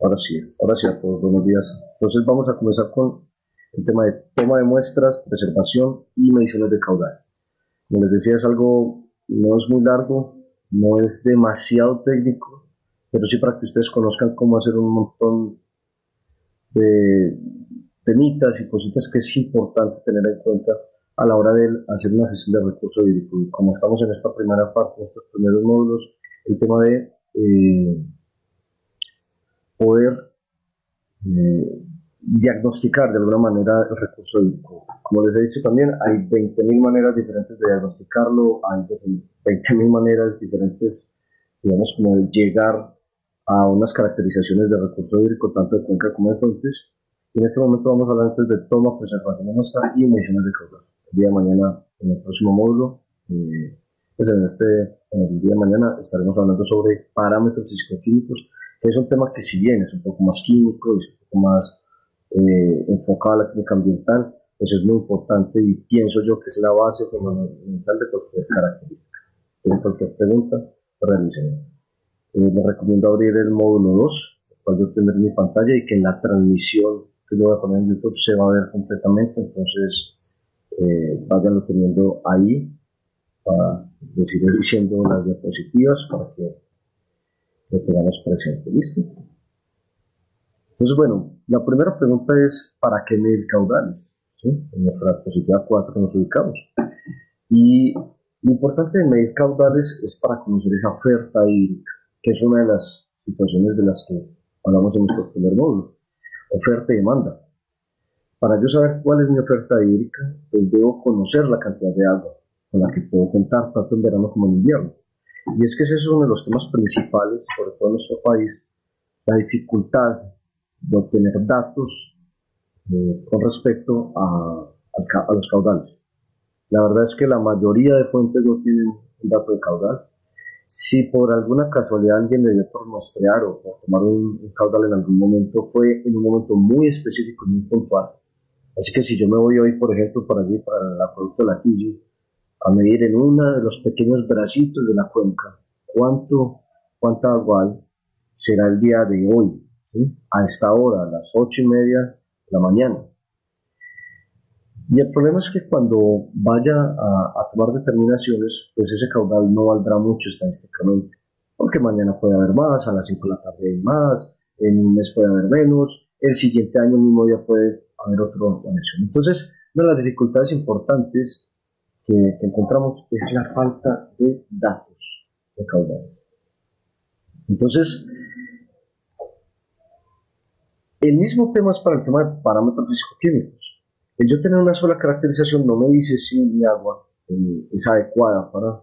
ahora sí a todos, buenos días. Entonces vamos a comenzar con el tema de toma de muestras, preservación y mediciones de caudal. Como les decía, es algo, no es muy largo, no es demasiado técnico, pero sí para que ustedes conozcan cómo hacer un montón de temitas y cositas que es importante tener en cuenta a la hora de hacer una gestión de recursos hídricos. Y como estamos en esta primera parte, en estos primeros módulos, el tema de poder diagnosticar de alguna manera el recurso hídrico. Como les he dicho también, hay 20.000 maneras diferentes de diagnosticarlo, hay 20.000 maneras diferentes, digamos, como de llegar a unas caracterizaciones de recurso hídrico, tanto de cuenca como de fuentes. Y en este momento vamos a hablar entonces de toma, preservación de muestra y mediciones de caudal. El día de mañana, en el próximo módulo, pues en el día de mañana estaremos hablando sobre parámetros físico-químicos, que es un tema que si bien es un poco más químico, es un poco más enfocado a la química ambiental, pues es muy importante y pienso yo que es la base fundamental de cualquier característica. Tienen cualquier pregunta, realicen. Les recomiendo abrir el módulo 2, el cual yo tendré en mi pantalla y que en la transmisión que yo voy a poner en YouTube se va a ver completamente, entonces váyanlo teniendo ahí para decir diciendo las diapositivas para que lo tengamos presente. ¿Listo? Entonces, bueno, la primera pregunta es, ¿para qué medir caudales? ¿Sí? En nuestra diapositiva 4 nos ubicamos. Y lo importante de medir caudales es para conocer esa oferta hídrica, que es una de las situaciones de las que hablamos en nuestro primer módulo, oferta y demanda. Para yo saber cuál es mi oferta hídrica, pues debo conocer la cantidad de agua con la que puedo contar tanto en verano como en invierno. Y es que ese es uno de los temas principales, sobre todo en nuestro país, la dificultad de obtener datos con respecto a los caudales. La verdad es que la mayoría de fuentes no tienen un dato de caudal. Si por alguna casualidad alguien le dio por muestrear o por tomar un caudal en algún momento, fue en un momento muy específico y muy puntual. Así que si yo me voy hoy, por ejemplo, para allí, para el acueducto de Latillo, a medir en uno de los pequeños bracitos de la cuenca cuánta agua será el día de hoy, ¿sí? A esta hora, a las 8:30 de la mañana. Y el problema es que cuando vaya a tomar determinaciones, pues ese caudal no valdrá mucho estadísticamente, porque mañana puede haber más, a las 5 de la tarde hay más, en un mes puede haber menos, el siguiente año mismo día puede haber otro conexión. Entonces, una de las dificultades importantes que encontramos es la falta de datos de caudal. Entonces, el mismo tema es para el tema de parámetros físico-químicos. El yo tener una sola caracterización no me dice si mi agua es adecuada para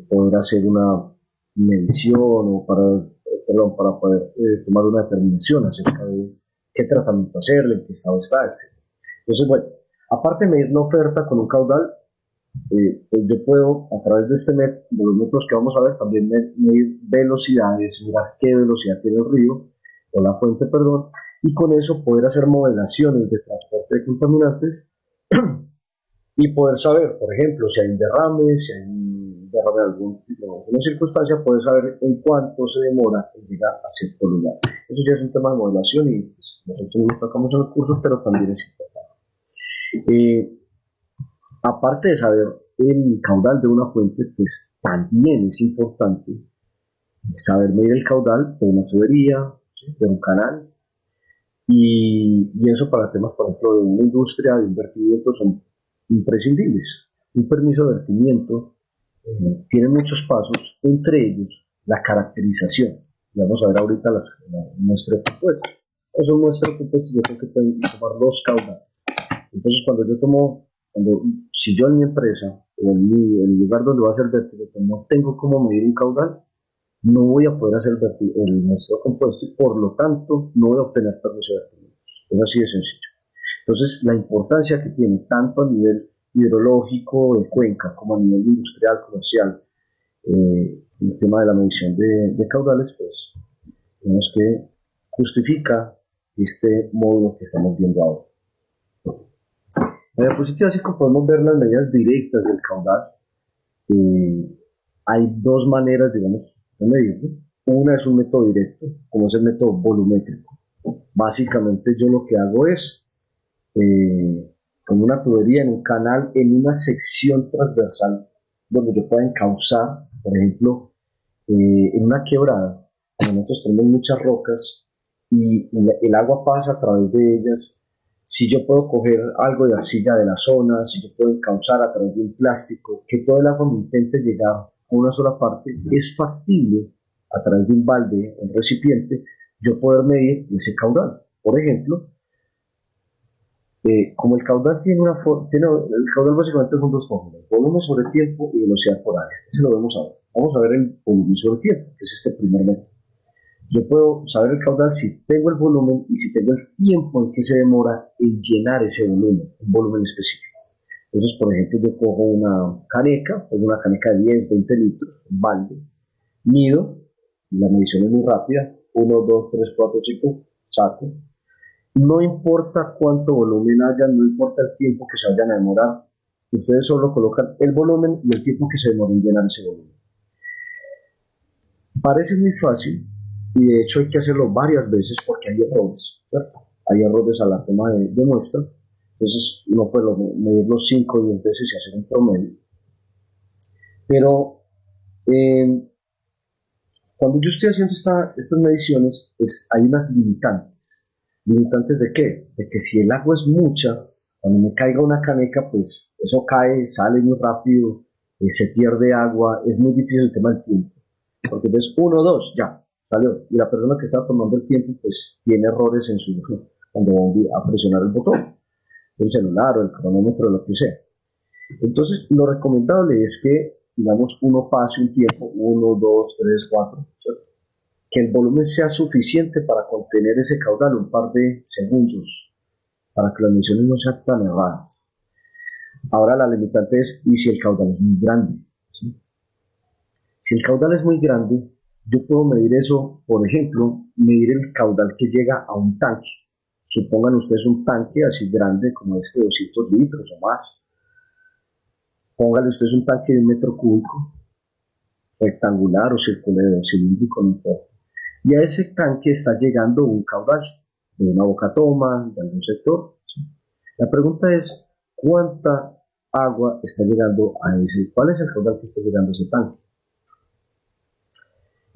poder hacer una medición o para poder tomar una determinación acerca de qué tratamiento hacerle, en qué estado está, etc. Entonces, bueno, aparte de medir la oferta con un caudal, pues yo puedo, a través de de los métodos que vamos a ver, también medir velocidades, mirar qué velocidad tiene el río, o la fuente, perdón, y con eso poder hacer modelaciones de transporte de contaminantes y poder saber, por ejemplo, si hay un derrame, si hay un derrame de algún tipo, de alguna circunstancia, poder saber en cuánto se demora en llegar a cierto lugar. Eso ya es un tema de modelación y pues, nosotros lo tocamos en el curso, pero también es importante. Aparte de saber el caudal de una fuente, pues también es importante saber medir el caudal de una tubería, ¿sí? De un canal, y eso para temas, por ejemplo, de una industria, de un vertimiento, son imprescindibles. Un permiso de vertimiento tiene muchos pasos, entre ellos la caracterización. Vamos a ver ahorita la muestra de compuesto. Eso muestra de compuesto, yo tengo que tomar los caudales. Entonces, si yo en mi empresa o en el lugar donde voy a hacer vertimiento no tengo cómo medir un caudal, no voy a poder hacer el muestreo compuesto y por lo tanto no voy a obtener permiso de vertimiento. Es así de sencillo. Entonces, la importancia que tiene tanto a nivel hidrológico de cuenca como a nivel industrial, comercial, el tema de la medición de caudales, pues vemos que justifica este módulo que estamos viendo ahora. En la diapositiva 5 podemos ver las medidas directas del caudal. Hay dos maneras, digamos, de medirlo. Una es un método directo, como es el método volumétrico. Básicamente yo lo que hago es, con una tubería, en un canal, en una sección transversal, donde yo pueda encauzar, por ejemplo, en una quebrada, como nosotros tenemos muchas rocas y el agua pasa a través de ellas. Si yo puedo coger algo de arcilla de la zona, si yo puedo encauzar a través de un plástico, que todo el agua me intente llegar a una sola parte, es factible a través de un balde, un recipiente, yo poder medir ese caudal. Por ejemplo, como el caudal tiene una el caudal básicamente son dos fórmulas, volumen sobre tiempo y velocidad por área. Eso lo vemos ahora. Vamos a ver el volumen sobre tiempo, que es este primer método. Yo puedo saber el caudal si tengo el volumen y si tengo el tiempo en que se demora en llenar ese volumen, un volumen específico. Entonces, por ejemplo, yo cojo una caneca, pues una caneca de 10, 20 litros, un balde, mido, la medición es muy rápida, 1, 2, 3, 4, 5, saco. No importa cuánto volumen haya, no importa el tiempo que se vayan a demorar, ustedes solo colocan el volumen y el tiempo que se demora en llenar ese volumen. Parece muy fácil y de hecho hay que hacerlo varias veces porque hay errores, ¿cierto? Hay errores a la toma de muestra, entonces uno puede medirlo 5 o 10 veces y hacer un promedio. Pero cuando yo estoy haciendo estas mediciones, hay unas limitantes. ¿Limitantes de qué? De que si el agua es mucha, cuando me caiga una caneca, pues eso cae, sale muy rápido, se pierde agua, es muy difícil el tema del tiempo. Porque ves 1, 2, ya, salió. Y la persona que está tomando el tiempo, pues tiene errores en su cuando va a presionar el botón, el celular o el cronómetro, o lo que sea. Entonces, lo recomendable es que, digamos, uno pase un tiempo, 1, 2, 3, 4, ¿cierto? Que el volumen sea suficiente para contener ese caudal un par de segundos, para que las mediciones no sean tan erradas. Ahora la limitante es, ¿y si el caudal es muy grande? ¿Sí? Si el caudal es muy grande, yo puedo medir eso, por ejemplo, medir el caudal que llega a un tanque. Supongan ustedes un tanque así grande como este, 200 litros o más. Póngale ustedes un tanque de 1 metro cúbico, rectangular o circular, cilíndrico, no importa. Y a ese tanque está llegando un caudal de una boca toma, de algún sector. ¿Sí? La pregunta es, ¿cuánta agua está llegando a ese? ¿Cuál es el caudal que está llegando a ese tanque?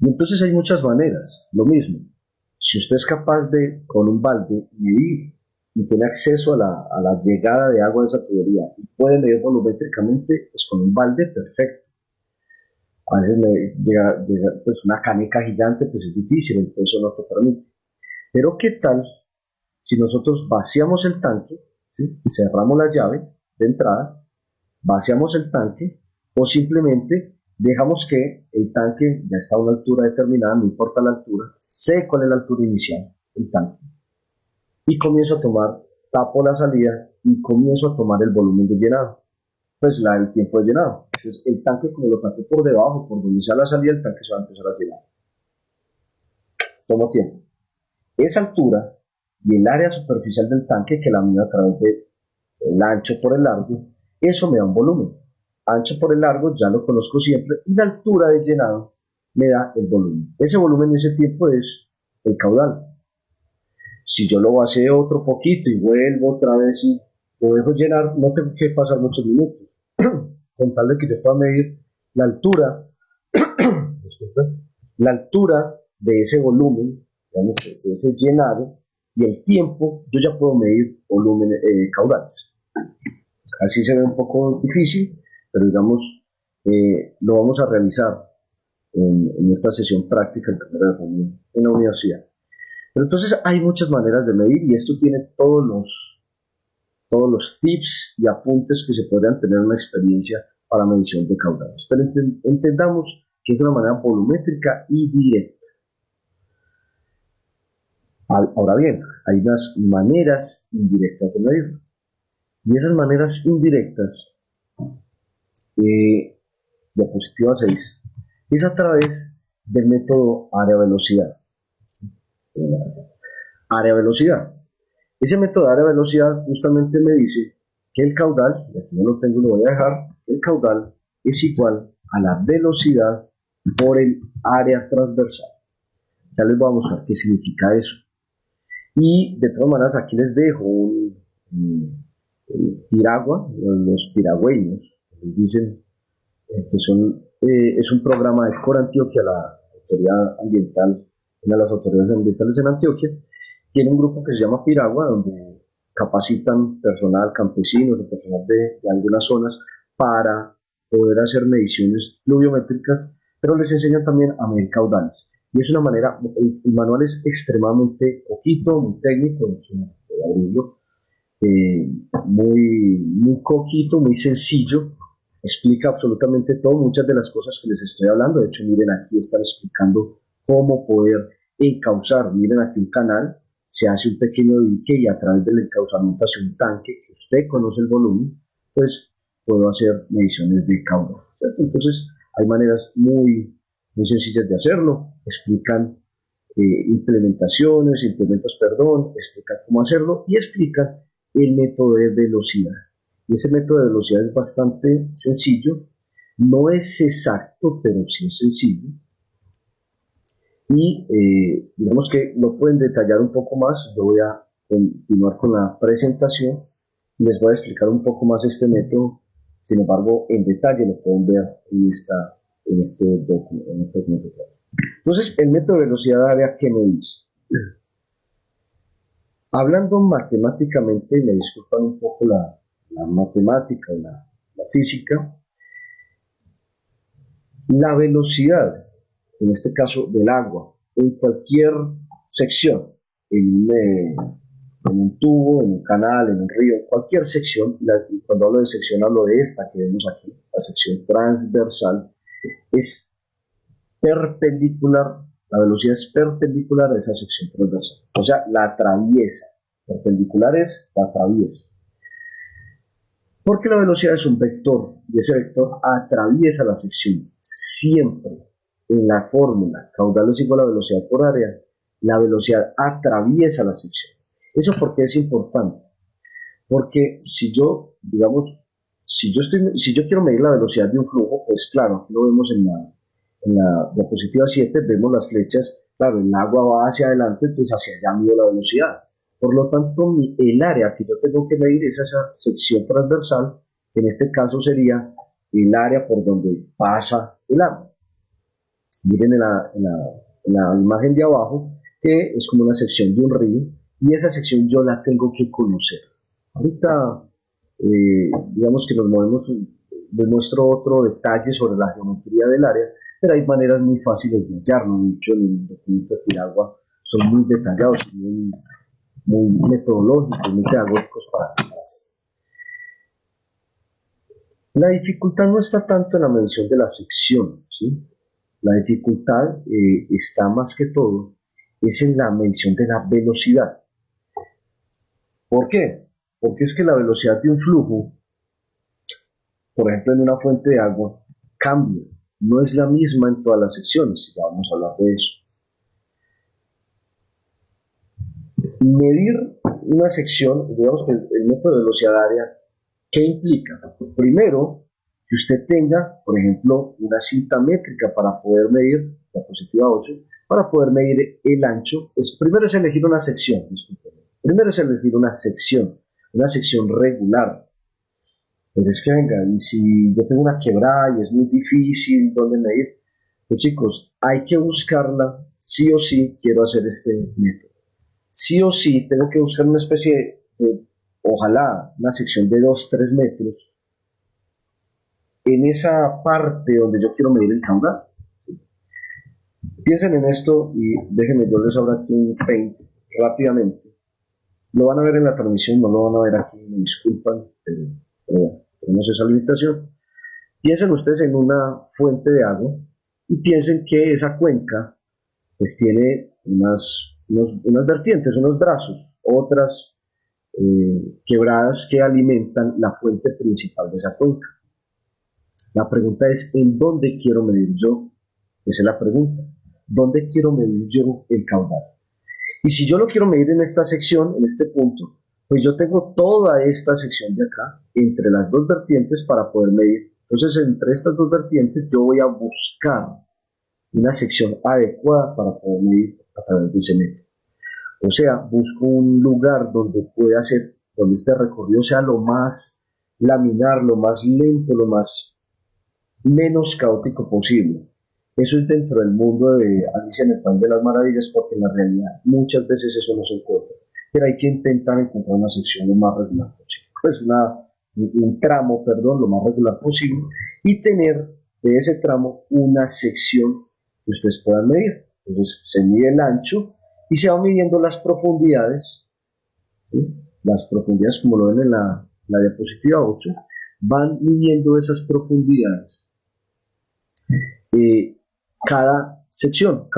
Y entonces hay muchas maneras. Lo mismo, si usted es capaz de, con un balde, medir y tiene acceso a la llegada de agua de esa tubería y puede medir volumétricamente, pues con un balde, perfecto. A veces llega pues una caneca gigante, pues es difícil, el peso no te permite. Pero ¿qué tal si nosotros vaciamos el tanque, ¿sí? Cerramos la llave de entrada, vaciamos el tanque o simplemente dejamos que el tanque ya está a una altura determinada, no importa la altura, sé cuál es la altura inicial del tanque y comienzo a tomar, tapo la salida y comienzo a tomar el volumen de llenado, pues el tiempo de llenado. Entonces el tanque, como lo tapé por debajo, por donde sea la salida, el tanque se va a empezar a llenar. Tomo tiempo. Esa altura y el área superficial del tanque que la mido a través del ancho por el largo, eso me da un volumen. Ancho por el largo ya lo conozco siempre y la altura de llenado me da el volumen. Ese volumen en ese tiempo es el caudal. Si yo lo vacío otro poquito y vuelvo otra vez y lo dejo llenar, no tengo que pasar muchos minutos, con tal de que yo pueda medir la altura, la altura de ese volumen, digamos, de ese llenado, y el tiempo, yo ya puedo medir volumen, caudales. Así se ve un poco difícil, pero digamos, lo vamos a realizar en esta sesión práctica en la universidad. Pero entonces hay muchas maneras de medir y esto tiene todos los tips y apuntes que se podrían tener en una experiencia para medición de caudales. Pero entendamos que es de una manera volumétrica y directa. Ahora bien, hay unas maneras indirectas de medirlo. Y esas maneras indirectas, diapositiva 6, es a través del método área-velocidad. Área-velocidad. Ese método de área-velocidad justamente me dice que el caudal, y aquí no lo tengo, lo voy a dejar, el caudal es igual a la velocidad por el área transversal. Ya les voy a mostrar qué significa eso. Y de todas maneras aquí les dejo un piragua, los piragüeños, les dicen que es un programa de Cor Antioquia, la autoridad ambiental, una de las autoridades ambientales en Antioquia, tiene un grupo que se llama Piragua, donde capacitan personal, campesinos o personal de algunas zonas para poder hacer mediciones pluviométricas, pero les enseñan también a medir caudales. Y es una manera, el manual es extremadamente poquito, muy técnico, abrirlo, muy coquito, muy sencillo, explica absolutamente todo, muchas de las cosas que les estoy hablando. De hecho, miren, aquí están explicando cómo poder encauzar. Miren aquí un canal, se hace un pequeño dique y a través del encauzamiento hacia un tanque, que usted conoce el volumen, pues puedo hacer mediciones de caudal, ¿cierto? Entonces, hay maneras muy sencillas de hacerlo, explican implementos, perdón, explican cómo hacerlo y explican el método de velocidad. Y ese método de velocidad es bastante sencillo, no es exacto, pero sí es sencillo. Y digamos que lo pueden detallar un poco más. Yo voy a continuar con la presentación y les voy a explicar un poco más este método. Sin embargo, en detalle lo pueden ver en este documento. Entonces, el método de velocidad de área, ¿qué me dice? Hablando matemáticamente, me disculpan un poco la matemática y la física, la velocidad, en este caso del agua, en cualquier sección, en un tubo, en un canal, en un río, cualquier sección, y cuando hablo de sección hablo de esta que vemos aquí, la sección transversal, es perpendicular, la velocidad es perpendicular a esa sección transversal, o sea, la atraviesa, perpendicular es la atraviesa. Porque la velocidad es un vector y ese vector atraviesa la sección. Siempre en la fórmula caudal es igual a velocidad por área, la velocidad atraviesa la sección. ¿Eso por qué es importante? Porque si yo, digamos, si yo quiero medir la velocidad de un flujo, pues claro, aquí lo vemos en la diapositiva 7, vemos las flechas, claro, el agua va hacia adelante, entonces hacia allá mido la velocidad. Por lo tanto, el área que yo tengo que medir es esa sección transversal, que en este caso sería el área por donde pasa el agua. Miren en la imagen de abajo que es como una sección de un río y esa sección yo la tengo que conocer. Ahorita, digamos que nos movemos, les muestro otro detalle sobre la geometría del área, pero hay maneras muy fáciles de hallarlo. De hecho, en el documento de Piragua son muy detallados, muy metodológicos, muy pedagógicos para hacerlo. La dificultad no está tanto en la medición de la sección, ¿sí? La dificultad está más que todo es en la medición de la velocidad. ¿Por qué? Porque es que la velocidad de un flujo, por ejemplo en una fuente de agua, cambia. No es la misma en todas las secciones, ya vamos a hablar de eso. Medir una sección, digamos que el método de velocidad área, ¿qué implica? Primero, que usted tenga, por ejemplo, una cinta métrica para poder medir, la diapositiva 8, para poder medir el ancho. Primero es elegir una sección, discúlpenme. Primero es elegir una sección regular. Pero es que venga, y si yo tengo una quebrada y es muy difícil dónde medir, pues chicos, hay que buscarla, sí o sí quiero hacer este método. Sí o sí tengo que buscar una especie de ojalá una sección de 2-3 metros en esa parte donde yo quiero medir el caudal. Piensen en esto y déjenme, yo les abro aquí un Paint rápidamente. Lo van a ver en la transmisión, no lo van a ver aquí, me disculpan, pero bueno, tenemos esa limitación. Piensen ustedes en una fuente de agua y piensen que esa cuenca pues tiene unas vertientes, unos brazos, otras quebradas que alimentan la fuente principal de esa cuenca. La pregunta es, ¿en dónde quiero medir yo? Esa es la pregunta. ¿Dónde quiero medir yo el caudal? Y si yo lo quiero medir en esta sección, en este punto, pues yo tengo toda esta sección de acá, entre las dos vertientes para poder medir. Entonces, entre estas dos vertientes yo voy a buscar una sección adecuada para poder medir a través de ese método. O sea, busco un lugar donde pueda hacer, donde este recorrido sea lo más laminar, lo más lento, lo más menos caótico posible. Eso es dentro del mundo de Alicia en el País de las Maravillas, porque en la realidad muchas veces eso no se encuentra. Pero hay que intentar encontrar una sección lo más regular posible. Pues un tramo, perdón, lo más regular posible y tener de ese tramo una sección que ustedes puedan medir. Entonces se mide el ancho y se van midiendo las profundidades, ¿sí? Las profundidades como lo ven en la diapositiva 8, van midiendo esas profundidades. Cada sección,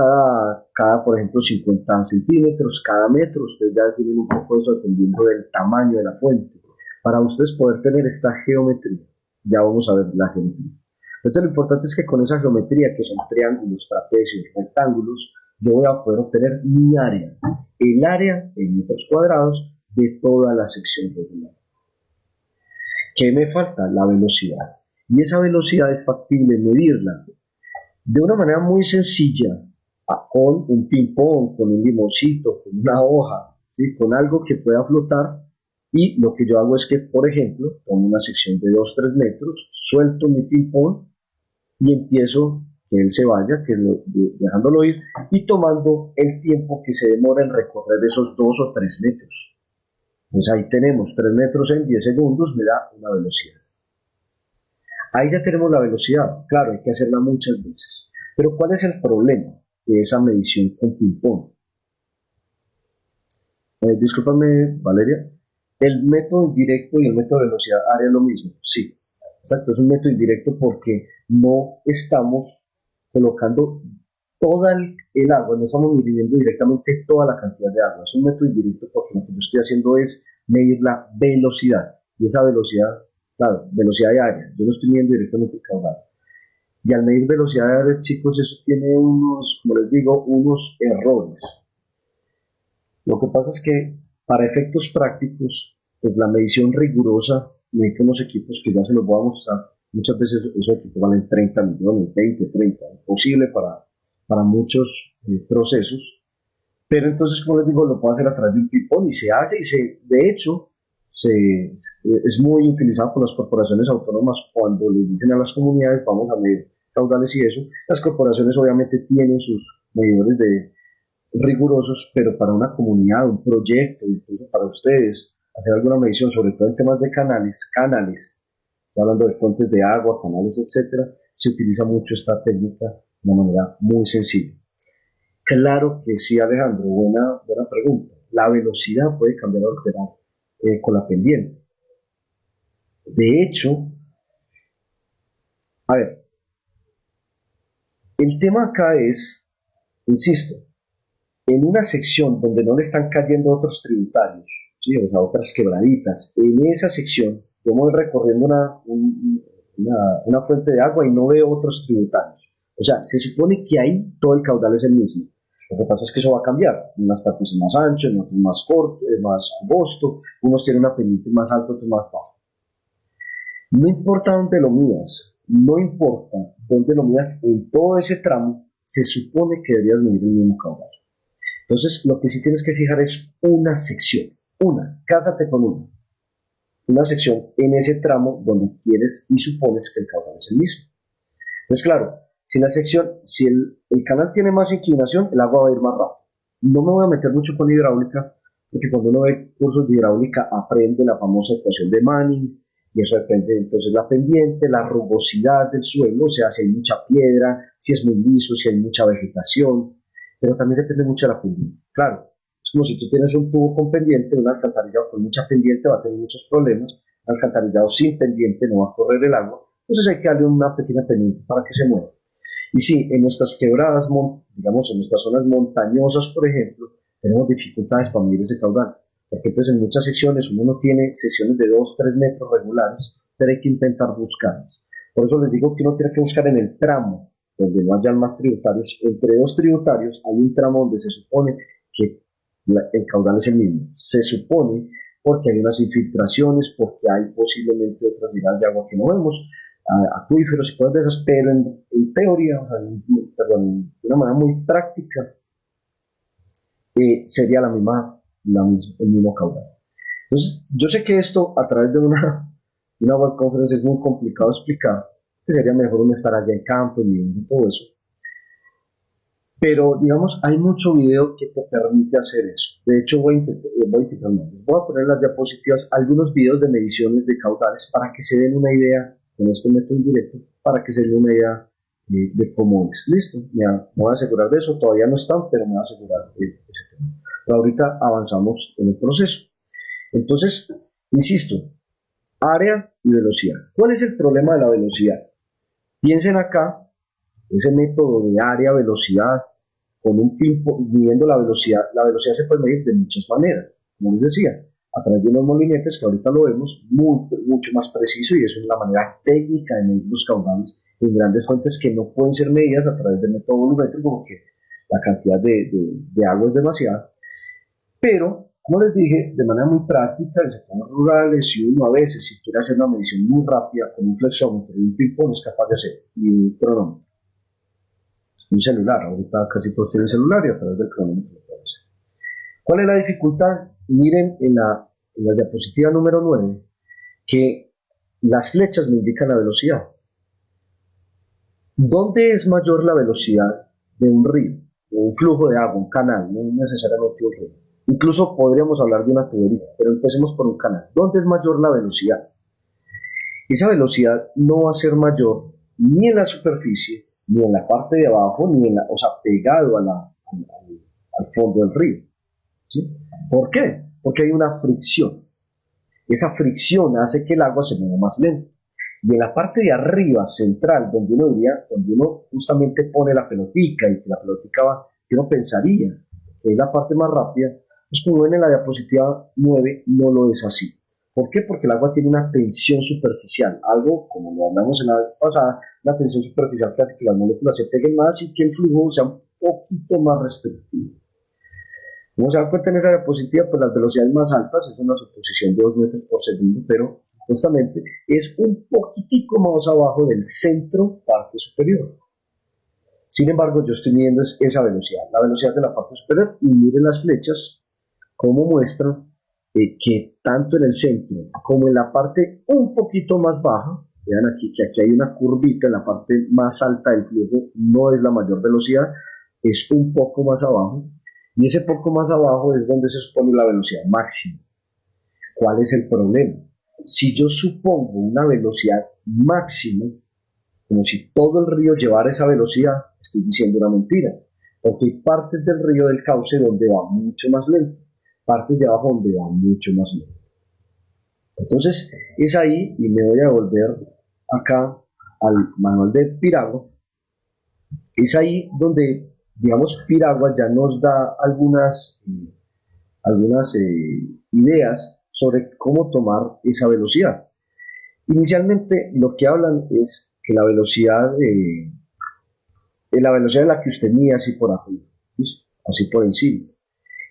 por ejemplo, 50 centímetros, cada metro, ustedes ya definen un poco eso dependiendo del tamaño de la fuente, para ustedes poder tener esta geometría. Ya vamos a ver la geometría. Entonces lo importante es que con esa geometría, que son triángulos, trapecios, rectángulos, yo voy a poder obtener mi área, el área en metros cuadrados de toda la sección regular. ¿Qué me falta? La velocidad. Y esa velocidad es factible medirla de una manera muy sencilla, con un ping-pong, con un limoncito, con una hoja, ¿sí? Con algo que pueda flotar. Y lo que yo hago es que, por ejemplo, tomo una sección de 2-3 metros, suelto mi ping-pong y empiezo que él se vaya, dejándolo ir y tomando el tiempo que se demora en recorrer esos 2 o 3 metros. Pues ahí tenemos 3 metros en 10 segundos, me da una velocidad. Ahí ya tenemos la velocidad, claro, hay que hacerla muchas veces. Pero ¿cuál es el problema de esa medición con ping-pong? Discúlpame, Valeria, ¿el método indirecto y el método de velocidad harían lo mismo? Sí, exacto, es un método indirecto porque no estamos colocando toda el agua, no estamos midiendo directamente toda la cantidad de agua. Es un método indirecto porque lo que yo estoy haciendo es medir la velocidad. Y esa velocidad, claro, velocidad de área, yo no estoy midiendo directamente el caudal. Y al medir velocidad de área, chicos, eso tiene unos, como les digo, unos errores. Lo que pasa es que para efectos prácticos, pues la medición rigurosa, necesito unos equipos que ya se los voy a mostrar. Muchas veces esos equipos valen 30 millones, 20, 30, imposible para muchos procesos. Pero entonces, como les digo, lo puedo hacer a través de un ping-pong y se hace de hecho, es muy utilizado por las corporaciones autónomas cuando les dicen a las comunidades vamos a medir caudales y eso. Las corporaciones obviamente tienen sus medidores rigurosos, pero para una comunidad, un proyecto, incluso para ustedes, hacer alguna medición, sobre todo en temas de canales, hablando de fuentes de agua, canales, etcétera, se utiliza mucho esta técnica de una manera muy sencilla. Claro que sí, Alejandro, buena pregunta. La velocidad puede cambiar o alterar con la pendiente. De hecho, a ver, el tema acá es, insisto, en una sección donde no le están cayendo otros tributarios, ¿sí? O sea, otras quebraditas, en esa sección yo voy recorriendo una fuente de agua y no veo otros tributarios. O sea, se supone que ahí todo el caudal es el mismo. Lo que pasa es que eso va a cambiar. En unas partes es más ancho, en otras más corto, más angosto, unos tienen una pendiente más alta, otros más baja. No importa dónde lo midas, no importa dónde lo midas, en todo ese tramo se supone que deberías medir el mismo caudal. Entonces, lo que sí tienes que fijar es una sección, cásate con una sección en ese tramo donde quieres y supones que el caudal es el mismo. Entonces, claro, si el canal tiene más inclinación, el agua va a ir más rápido. No me voy a meter mucho con hidráulica, porque cuando uno ve cursos de hidráulica aprende la famosa ecuación de Manning, y eso depende entonces la pendiente, la rugosidad del suelo, o sea, si hay mucha piedra, si es muy liso, si hay mucha vegetación, pero también depende mucho de la pendiente. Claro, es como si tú tienes un tubo con pendiente, un alcantarillado con mucha pendiente va a tener muchos problemas, un alcantarillado sin pendiente no va a correr el agua, entonces hay que darle una pequeña pendiente para que se mueva. Y sí, en nuestras quebradas, digamos, en nuestras zonas montañosas, por ejemplo, tenemos dificultades para medir ese caudal, porque entonces en muchas secciones uno no tiene secciones de 2-3 metros regulares, pero hay que intentar buscarlas. Por eso les digo que uno tiene que buscar en el tramo donde no hayan más tributarios. Entre dos tributarios hay un tramo donde se supone que el caudal es el mismo. Se supone porque hay unas infiltraciones, porque hay posiblemente otras vidas de agua que no vemos, acuíferos y cosas de esas, pero en teoría, o sea, perdón, de una manera muy práctica, sería el mismo caudal. Entonces, yo sé que esto a través de una web conference es muy complicado de explicar, que sería mejor uno estar allá en campo y viendo todo eso. Pero, digamos, hay mucho video que te permite hacer eso. De hecho, voy a poner las diapositivas, algunos videos de mediciones de caudales para que se den una idea, con este método indirecto, para que se den una idea de cómo es. Listo, me voy a asegurar de eso, todavía no están, pero me voy a asegurar de ese tema. Pero ahorita avanzamos en el proceso. Entonces, insisto, área y velocidad. ¿Cuál es el problema de la velocidad? Piensen acá, ese método de área, velocidad, con un pin midiendo la velocidad se puede medir de muchas maneras, como les decía, a través de unos molinetes que ahorita lo vemos mucho más preciso, y eso es la manera técnica de medir los caudales en grandes fuentes que no pueden ser medidas a través del método volumétrico porque la cantidad de agua es demasiada. Pero, como les dije, de manera muy práctica, en sectores rurales, si uno a veces, si quiere hacer una medición muy rápida con un flexómetro y un ping-pong, es capaz de hacer, y un cronómetro, un celular. Ahorita casi todos tienen celular y a través del cronómetro lo pueden hacer. ¿Cuál es la dificultad? Miren en la diapositiva número 9 que las flechas me indican la velocidad. ¿Dónde es mayor la velocidad de un río, de un flujo de agua, un canal, no necesariamente un río? Incluso podríamos hablar de una tubería, pero empecemos por un canal. ¿Dónde es mayor la velocidad? Esa velocidad no va a ser mayor ni en la superficie, ni en la parte de abajo, ni en la, o sea, pegado al fondo del río. ¿Sí? ¿Por qué? Porque hay una fricción. Esa fricción hace que el agua se mueva más lento. Y en la parte de arriba, central, donde uno justamente pone la pelotica y que la pelotica va, que uno pensaría que es la parte más rápida, pues como ven en la diapositiva 9, no lo es así. ¿Por qué? Porque el agua tiene una tensión superficial, algo como lo hablamos en la vez pasada, la tensión superficial que hace que las moléculas se peguen más y que el flujo sea un poquito más restrictivo. Como se dan cuenta en esa diapositiva, pues las velocidades más altas es una suposición de 2 metros por segundo, pero supuestamente es un poquitico más abajo del centro parte superior. Sin embargo, yo estoy midiendo esa velocidad, la velocidad de la parte superior, y miren las flechas como muestran que tanto en el centro como en la parte un poquito más baja, vean aquí que aquí hay una curvita en la parte más alta del flujo, no es la mayor velocidad, es un poco más abajo, y ese poco más abajo es donde se supone la velocidad máxima. ¿Cuál es el problema? Si yo supongo una velocidad máxima, como si todo el río llevara esa velocidad, estoy diciendo una mentira, porque hay partes del río del cauce donde va mucho más lento, partes de abajo donde va mucho más lento. Entonces, es ahí, y me voy a volver acá al manual de Piragua, es ahí donde, digamos, Piragua ya nos da algunas ideas sobre cómo tomar esa velocidad. Inicialmente, lo que hablan es que la velocidad en la que usted mide así por arriba, así por encima.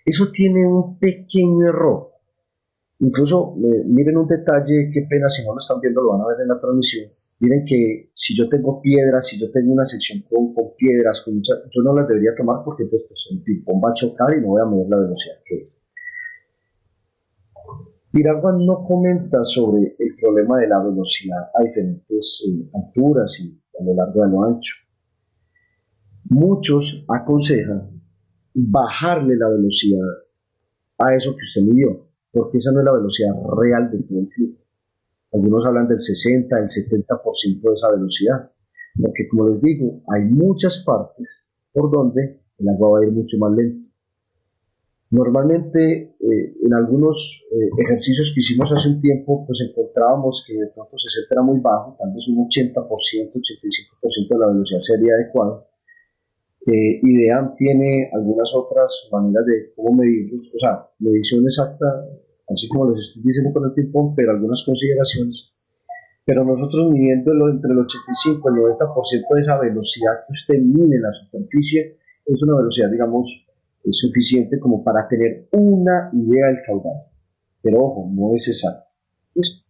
Eso tiene un pequeño error. Incluso, miren un detalle, qué pena, si no lo están viendo, lo van a ver en la transmisión. Miren que si yo tengo piedras, si yo tengo una sección con piedras, yo no las debería tomar porque entonces pues, el ping-pong va a chocar y no voy a medir la velocidad que es. Piragua no comenta sobre el problema de la velocidad a diferentes alturas y a lo largo y a lo ancho. Muchos aconsejan bajarle la velocidad a eso que usted midió, porque esa no es la velocidad real de todo el flujo. Algunos hablan del 60, del 70% de esa velocidad, porque como les digo, hay muchas partes por donde el agua va a ir mucho más lento. Normalmente en algunos ejercicios que hicimos hace un tiempo, pues encontrábamos que de pronto 60 era muy bajo, tal vez un 80%, 85% de la velocidad sería adecuada. IDEAM tiene algunas otras maneras de cómo medirlos, o sea, medición exacta, así como les estoy diciendo con el ping-pong, pero algunas consideraciones. Pero nosotros midiéndolo entre el 85 y el 90% de esa velocidad que usted mide en la superficie, es una velocidad, digamos, suficiente como para tener una idea del caudal. Pero ojo, no es exacto. ¿Listo?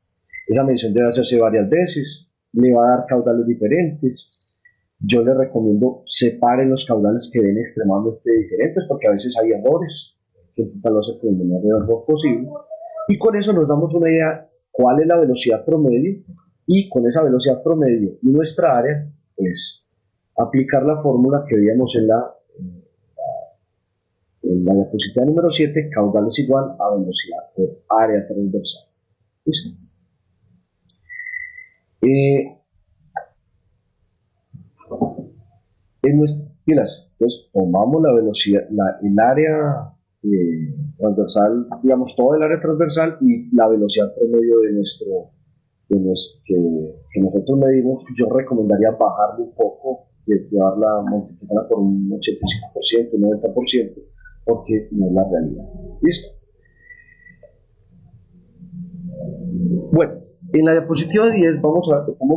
Esa medición debe hacerse varias veces, le va a dar caudales diferentes. Yo les recomiendo separen los caudales que ven extremadamente diferentes, porque a veces hay errores, que intentarlo hacer con el menor error posible, y con eso nos damos una idea cuál es la velocidad promedio, y con esa velocidad promedio y nuestra área, pues aplicar la fórmula que veíamos en la diapositiva número 7, caudal es igual a velocidad por área transversal. ¿Listo? En nuestras pilas, pues tomamos la velocidad, el área transversal, digamos, todo el área transversal y la velocidad promedio que nosotros medimos. Yo recomendaría bajarle un poco, llevarla, multiplicarla por un 85%, un 90%, porque no es la realidad. ¿Listo? Bueno, en la diapositiva 10 estamos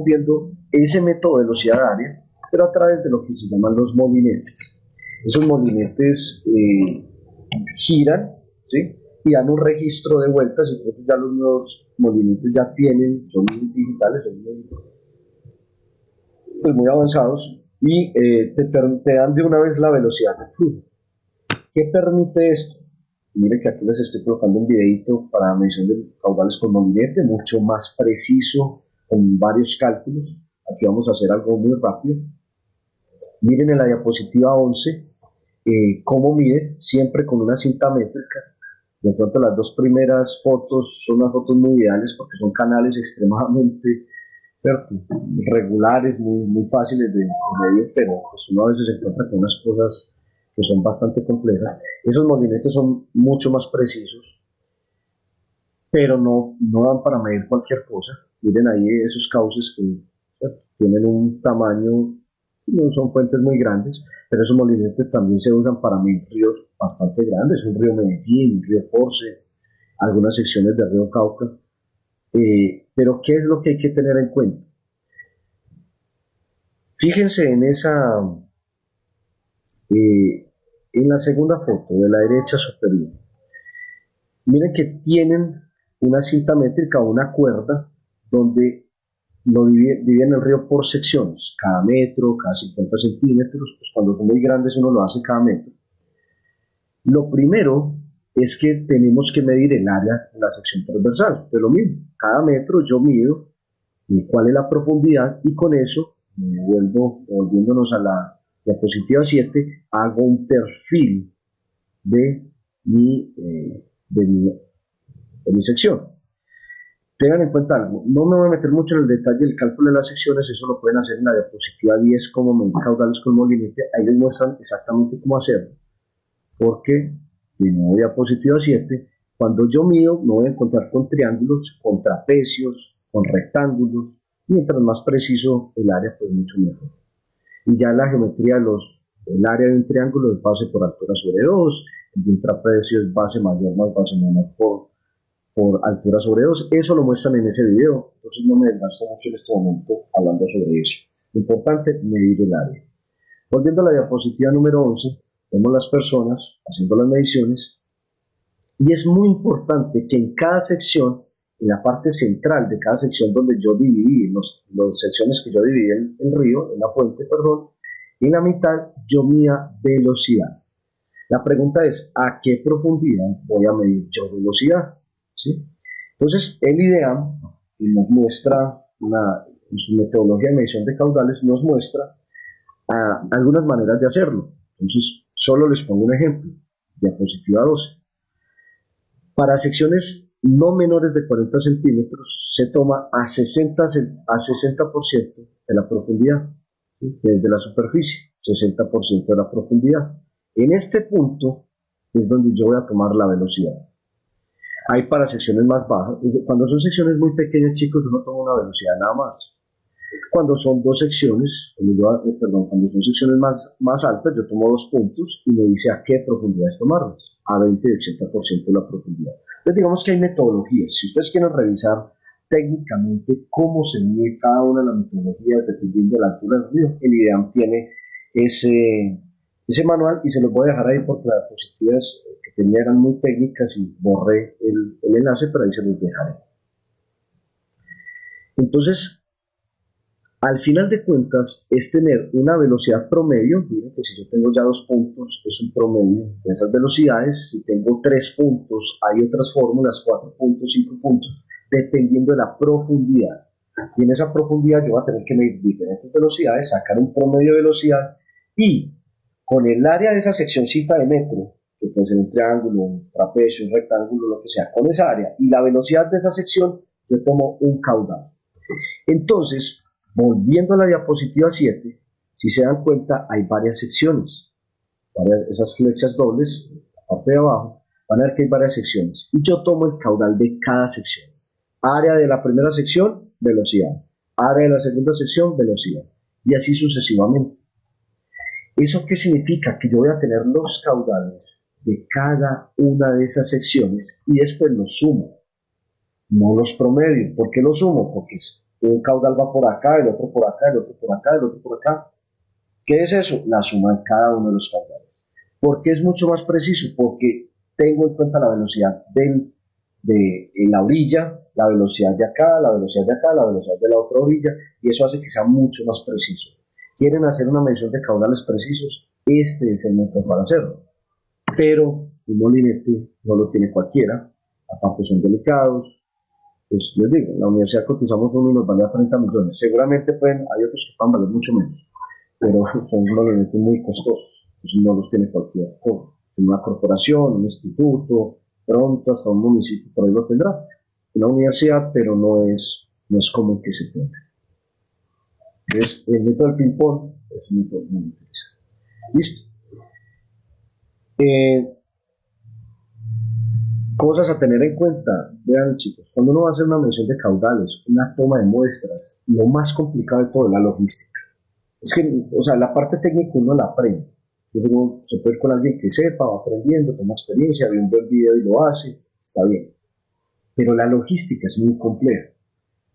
viendo ese método de velocidad área, pero a través de lo que se llaman los molinetes. Esos molinetes giran, ¿sí? Y dan un registro de vueltas, entonces ya los nuevos molinetes ya son digitales, son muy avanzados, y te dan de una vez la velocidad del flujo. ¿Qué permite esto? Mire que aquí les estoy colocando un videito para medición de caudales con molinete, mucho más preciso, con varios cálculos. Aquí vamos a hacer algo muy rápido. Miren en la diapositiva 11 cómo mide, siempre con una cinta métrica. De pronto las dos primeras fotos son unas fotos muy ideales porque son canales extremadamente regulares, muy fáciles de medir, pero pues uno a veces se encuentra con unas cosas que son bastante complejas. Esos molinetes son mucho más precisos, pero no dan para medir cualquier cosa. Miren ahí esos cauces que tienen un tamaño, no son fuentes muy grandes, pero esos molinetes también se usan para medir ríos bastante grandes, un río Medellín, un río Porce, algunas secciones del río Cauca. Pero ¿qué es lo que hay que tener en cuenta? Fíjense en la segunda foto de la derecha superior. Miren que tienen una cinta métrica o una cuerda donde dividen el río por secciones, cada metro, cada 50 centímetros, pues cuando son muy grandes uno lo hace cada metro. Lo primero es que tenemos que medir el área de la sección transversal, de lo mismo, cada metro yo mido cuál es la profundidad y con eso, volviéndonos a la diapositiva 7, hago un perfil de mi, eh, de mi, de mi sección. Tengan en cuenta algo, no me voy a meter mucho en el detalle del cálculo de las secciones, eso lo pueden hacer en la diapositiva 10 como medir caudales con molinete, ahí les muestran exactamente cómo hacerlo, porque en la diapositiva 7, cuando yo mido me voy a encontrar con triángulos, con trapecios, con rectángulos, mientras más preciso el área, pues mucho mejor. Y ya la geometría el área de un triángulo es base por altura sobre 2, el de un trapecio es base mayor más base menor por altura sobre 2. Eso lo muestran en ese video, entonces no me desgasto mucho en este momento hablando sobre eso. Lo importante, medir el área. Volviendo a la diapositiva número 11, vemos las personas haciendo las mediciones y es muy importante que en cada sección, en la parte central de cada sección donde yo dividí, en las secciones que yo dividí en el río, en la fuente, perdón, en la mitad yo mida velocidad. La pregunta es, ¿a qué profundidad voy a medir yo velocidad? ¿Sí? Entonces, el IDEAM nos muestra, en su metodología de medición de caudales, nos muestra algunas maneras de hacerlo. Entonces, solo les pongo un ejemplo, diapositiva 12. Para secciones no menores de 40 centímetros se toma a 60% de la profundidad, ¿sí? Desde la superficie, 60% de la profundidad. En este punto es donde yo voy a tomar la velocidad. Hay para secciones más bajas, cuando son secciones muy pequeñas, chicos, uno toma una velocidad nada más. Cuando son dos secciones, cuando son secciones más altas, yo tomo 2 puntos y me dice a qué profundidades tomarlas, a 20 y 80% de la profundidad. Entonces digamos que hay metodologías. Si ustedes quieren revisar técnicamente cómo se mide cada una de las metodologías dependiendo de la altura del río, el IDEAM tiene ese manual y se los voy a dejar ahí porque las diapositivas que tenía eran muy técnicas y borré el enlace, pero ahí se los dejaré. Entonces, Al final de cuentas, es tener una velocidad promedio. Miren que si yo tengo ya 2 puntos, es un promedio de esas velocidades. Si tengo 3 puntos, hay otras fórmulas, 4 puntos, 5 puntos, dependiendo de la profundidad. Y en esa profundidad yo voy a tener que medir diferentes velocidades, sacar un promedio de velocidad y con el área de esa seccioncita de metro, que puede ser un triángulo, un trapecio, un rectángulo, lo que sea, con esa área y la velocidad de esa sección, yo tomo un caudal. Entonces, volviendo a la diapositiva 7, si se dan cuenta, hay varias secciones. Esas flechas dobles, la parte de abajo, van a ver que hay varias secciones. Y yo tomo el caudal de cada sección. Área de la primera sección, velocidad. Área de la segunda sección, velocidad. Y así sucesivamente. ¿Eso qué significa? Que yo voy a tener los caudales de cada una de esas secciones y después los sumo, no los promedio. ¿Por qué los sumo? Porque un caudal va por acá, el otro por acá, el otro por acá, el otro por acá. ¿Qué es eso? La suma de cada uno de los caudales. ¿Por qué es mucho más preciso? Porque tengo en cuenta la velocidad de la orilla, la velocidad de acá, la velocidad de acá, la velocidad de la otra orilla, y eso hace que sea mucho más preciso. ¿Quieren hacer una medición de caudales precisos? Este es el método para hacerlo. Pero un molinete no lo tiene cualquiera, aparte son delicados. Pues les digo, en la universidad cotizamos uno y nos vale a 30 millones. Seguramente hay otros que puedan valer mcho menos, pero son molinetes muy costosos. Entonces no los tiene cualquiera. Una corporación, un instituto, pronto hasta un municipio por ahí lo tendrá. Una universidad, pero no es común que se tenga. Entonces, el método del ping-pong es un método muy interesante. Listo. Cosas a tener en cuenta. Vean, chicos, cuando uno va a hacer una medición de caudales, una toma de muestras, lo más complicado de todo es la logística. Es que, o sea, la parte técnica uno la aprende. Uno se puede ir con alguien que sepa, va aprendiendo, toma experiencia, ve un buen video y lo hace, está bien. Pero la logística es muy compleja,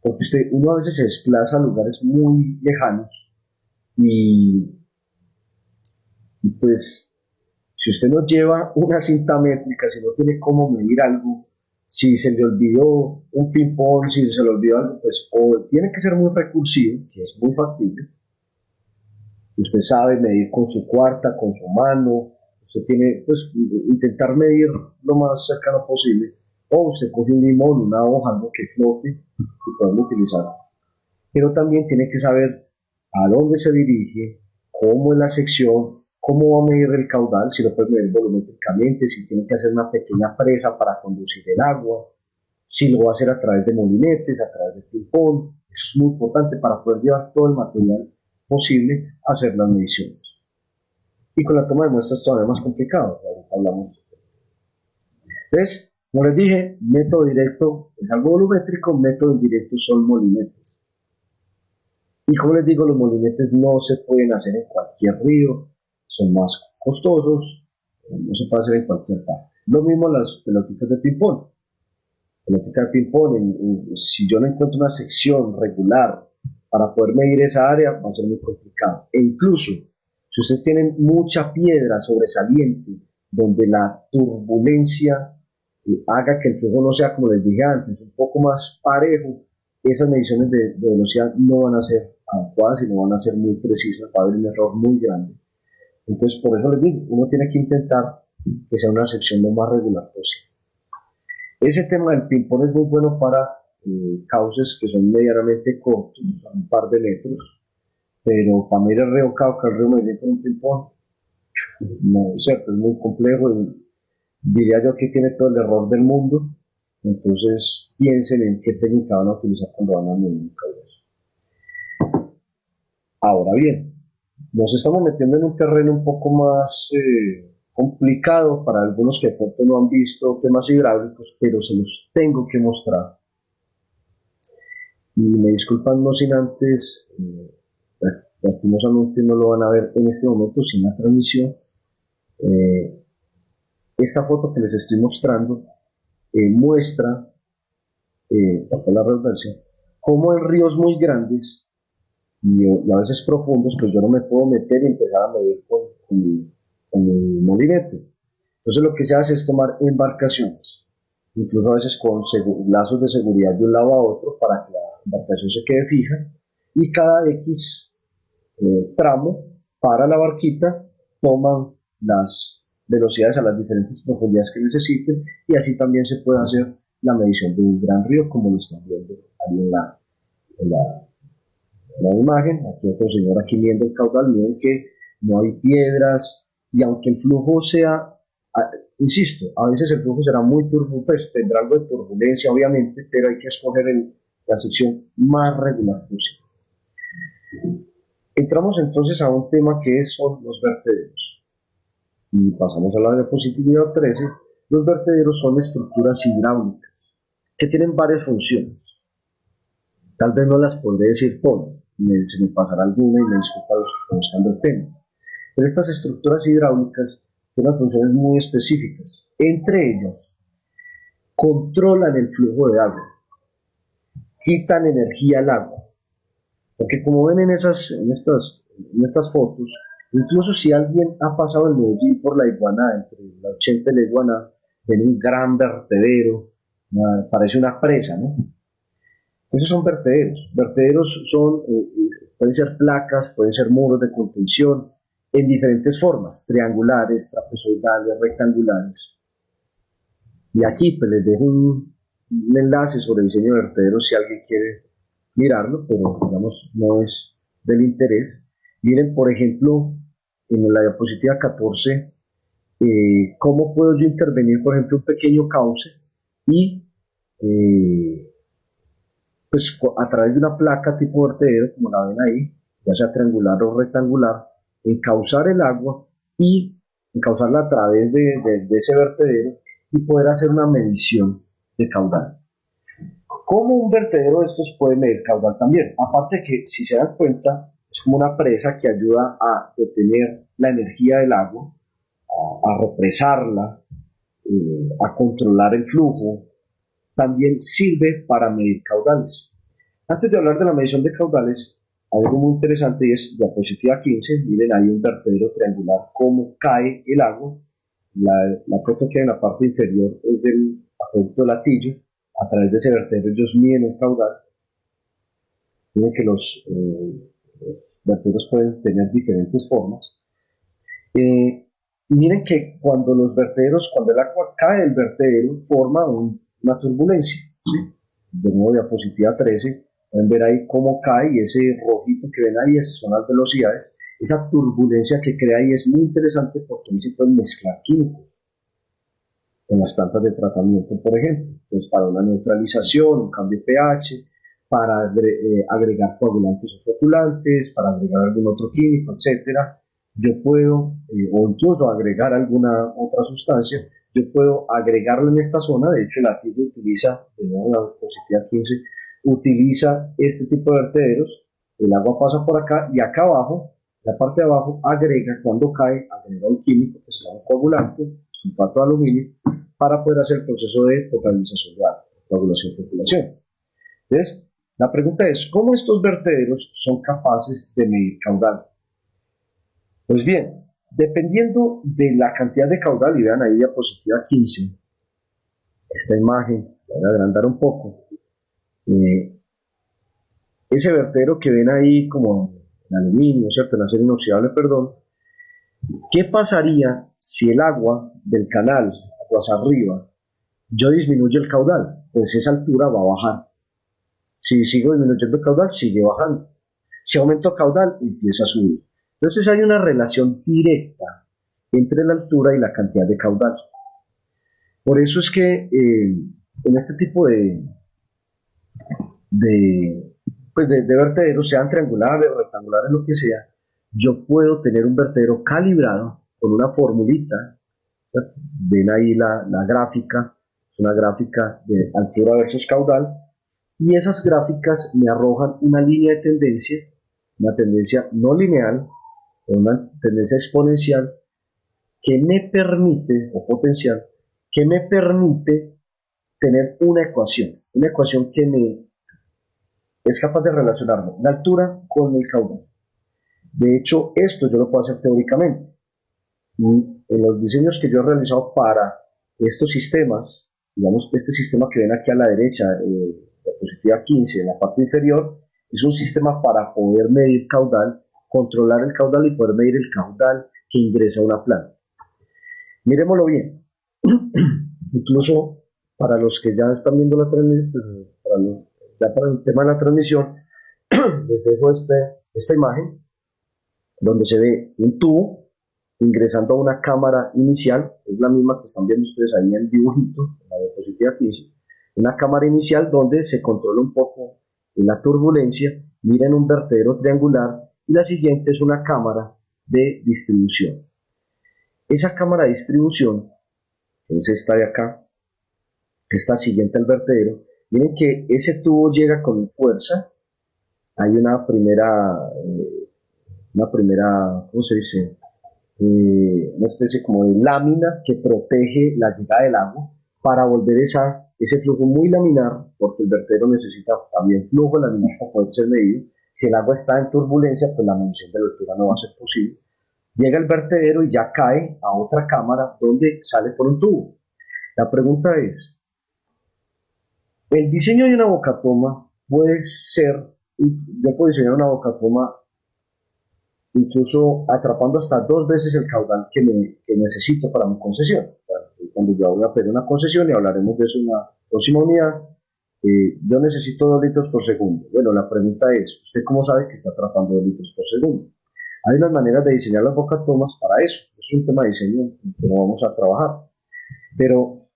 porque uno a veces se desplaza a lugares muy lejanos y pues si usted no lleva una cinta métrica, si no tiene cómo medir algo, si se le olvidó un ping-pong, si se le olvidó algo, pues o tiene que ser muy recursivo, que es muy factible. Usted sabe medir con su cuarta, con su mano, usted tiene, pues, intentar medir lo más cercano posible, o usted coge un limón, una hoja, algo que flote y pueden utilizar. Pero también tiene que saber a dónde se dirige, cómo es la sección, cómo va a medir el caudal, si lo puede medir volumétricamente, si tiene que hacer una pequeña presa para conducir el agua, si lo va a hacer a través de molinetes, a través de ping-pong. Eso es muy importante para poder llevar todo el material posible a hacer las mediciones. Y con la toma de muestras todavía más complicado, ahorita hablamos. Entonces, como les dije, método directo es algo volumétrico, método indirecto son molinetes. Y como les digo, los molinetes no se pueden hacer en cualquier río, son más costosos, no se puede hacer en cualquier parte. Lo mismo las pelotitas de ping-pong. Pelotita de ping-pong, si yo no encuentro una sección regular para poder medir esa área, va a ser muy complicado. E incluso, si ustedes tienen mucha piedra sobresaliente, donde la turbulencia haga que el flujo no sea, como les dije antes, un poco más parejo, esas mediciones de velocidad no van a ser adecuadas y no van a ser muy precisas, va a haber un error muy grande. Entonces, por eso les digo, uno tiene que intentar que sea una sección lo más regular posible. Ese tema del ping-pong es muy bueno para cauces que son medianamente cortos, un par de metros, pero para medir el río Cauca, el río Medellín con un ping-pong, no es cierto, es muy complejo y diría yo que tiene todo el error del mundo. Entonces piensen en qué técnica van a utilizar cuando van a medir un caudal. Ahora bien, nos estamos metiendo en un terreno un poco más complicado para algunos que de pronto no han visto temas hidráulicos, pero se los tengo que mostrar. Y me disculpan no sin antes, lastimosamente no lo van a ver en este momento sin la transmisión. Esta foto que les estoy mostrando muestra, bajo la redundancia, cómo en ríos muy grandes y a veces profundos, pues yo no me puedo meter y empezar a medir con mi molinete. Entonces lo que se hace es tomar embarcaciones, incluso a veces con lazos de seguridad de un lado a otro para que la embarcación se quede fija y cada X tramo para la barquita toman las velocidades a las diferentes profundidades que necesiten, y así también se puede hacer la medición de un gran río, como lo están viendo ahí en la, en la imagen. Aquí otro señor aquí viendo el caudal, miren que no hay piedras, y aunque el flujo sea, insisto, a veces el flujo será muy turbulento, pues tendrá algo de turbulencia obviamente, pero hay que escoger la sección más regular posible. Entramos entonces a un tema que son los vertederos. Y pasamos a la diapositiva 13. Los vertederos son estructuras hidráulicas que tienen varias funciones. Tal vez no las podré decir todas, se me pasará alguna y me disculpa buscando el tema. Pero estas estructuras hidráulicas tienen funciones muy específicas. Entre ellas, controlan el flujo de agua, quitan energía al agua. Porque como ven en estas fotos, incluso si alguien ha pasado en Medellín por la Iguaná, entre la 80 y la Iguaná, ven un gran vertedero, parece una presa, ¿no? Esos son vertederos. Vertederos pueden ser placas, pueden ser muros de contención, en diferentes formas, triangulares, trapezoidales, rectangulares. Y aquí pues les dejo un enlace sobre diseño de vertederos si alguien quiere mirarlo, pero digamos no es del interés. Miren, por ejemplo, en la diapositiva 14, cómo puedo yo intervenir, por ejemplo, un pequeño cauce y pues a través de una placa tipo vertedero, como la ven ahí, ya sea triangular o rectangular, encauzar el agua y encauzarla a través de ese vertedero y poder hacer una medición de caudal. ¿Cómo un vertedero de estos puede medir caudal también? Aparte de que, si se dan cuenta, es como una presa que ayuda a detener la energía del agua, a represarla, a controlar el flujo. También sirve para medir caudales. Antes de hablar de la medición de caudales, hay algo muy interesante y es diapositiva 15. Miren ahí un vertedero triangular, cómo cae el agua. La foto que hay en la parte inferior es del acueducto Latillo. A través de ese vertedero ellos miden el caudal. Miren que los vertederos pueden tener diferentes formas. Miren que cuando el agua cae del vertedero, forma una turbulencia, ¿sí? De nuevo, diapositiva 13, pueden ver ahí cómo cae, y ese rojito que ven ahí son las velocidades. Esa turbulencia que crea ahí es muy interesante porque ahí se pueden mezclar químicos en las plantas de tratamiento, por ejemplo. Entonces, para una neutralización, un cambio de pH, para agregar coagulantes o floculantes, para agregar algún otro químico, etcétera. Yo puedo, o incluso agregar alguna otra sustancia, yo puedo agregarlo en esta zona. De hecho, el Latillo utiliza, de nuevo la diapositiva 15, utiliza este tipo de vertederos. El agua pasa por acá y acá abajo, la parte de abajo, cuando cae, agrega un químico que se llama un coagulante, sulfato de aluminio, para poder hacer el proceso de potabilización de agua, coagulación. Entonces, la pregunta es, ¿cómo estos vertederos son capaces de medir caudal? Pues bien, dependiendo de la cantidad de caudal, y vean ahí diapositiva 15, esta imagen, voy a agrandar un poco, ese vertedero que ven ahí como en aluminio, ¿cierto? En acero inoxidable, perdón. ¿Qué pasaría si el agua del canal, aguas arriba, yo disminuyo el caudal? Pues esa altura va a bajar. Si sigo disminuyendo el caudal, sigue bajando. Si aumento el caudal, empieza a subir. Entonces hay una relación directa entre la altura y la cantidad de caudal. Por eso es que en este tipo de vertederos, sean triangulares, rectangulares, lo que sea, yo puedo tener un vertedero calibrado con una formulita. Ven ahí la gráfica, es una gráfica de altura versus caudal, y esas gráficas me arrojan una línea de tendencia, una tendencia no lineal, una tendencia exponencial, que me permite, o potencial, que me permite tener una ecuación que es capaz de relacionarme la altura con el caudal. De hecho, esto yo lo puedo hacer teóricamente. Y en los diseños que yo he realizado para estos sistemas, digamos, este sistema que ven aquí a la derecha, diapositiva 15, en la parte inferior, Es un sistema para poder medir caudal, controlar el caudal y poder medir el caudal que ingresa a una planta. Miremoslo bien. Incluso para los que ya están viendo la transmisión, para el tema de la transmisión, les dejo esta imagen donde se ve un tubo ingresando a una cámara inicial, es la misma que están viendo ustedes ahí en el dibujito, en la diapositiva 15, una cámara inicial donde se controla un poco la turbulencia, miren un vertedero triangular, y la siguiente es una cámara de distribución. Esa cámara de distribución, que es esta de acá, esta siguiente al vertedero, miren que ese tubo llega con fuerza, hay una primera, ¿cómo se dice? Una especie como de lámina que protege la llegada del agua para volver ese flujo muy laminar, porque el vertedero necesita también flujo laminar para poder ser medido. Si el agua está en turbulencia, pues la medición de la altura no va a ser posible. Llega el vertedero y ya cae a otra cámara donde sale por un tubo. La pregunta es, el diseño de una bocatoma puede ser, yo puedo diseñar una bocatoma incluso atrapando hasta 2 veces el caudal que necesito para mi concesión. Cuando yo voy a pedir una concesión, y hablaremos de eso en la próxima unidad, yo necesito 2 litros por segundo. Bueno, la pregunta es, ¿usted cómo sabe que está atrapando 2 litros por segundo? Hay unas maneras de diseñar las bocatomas para eso. Es un tema de diseño que no vamos a trabajar. Pero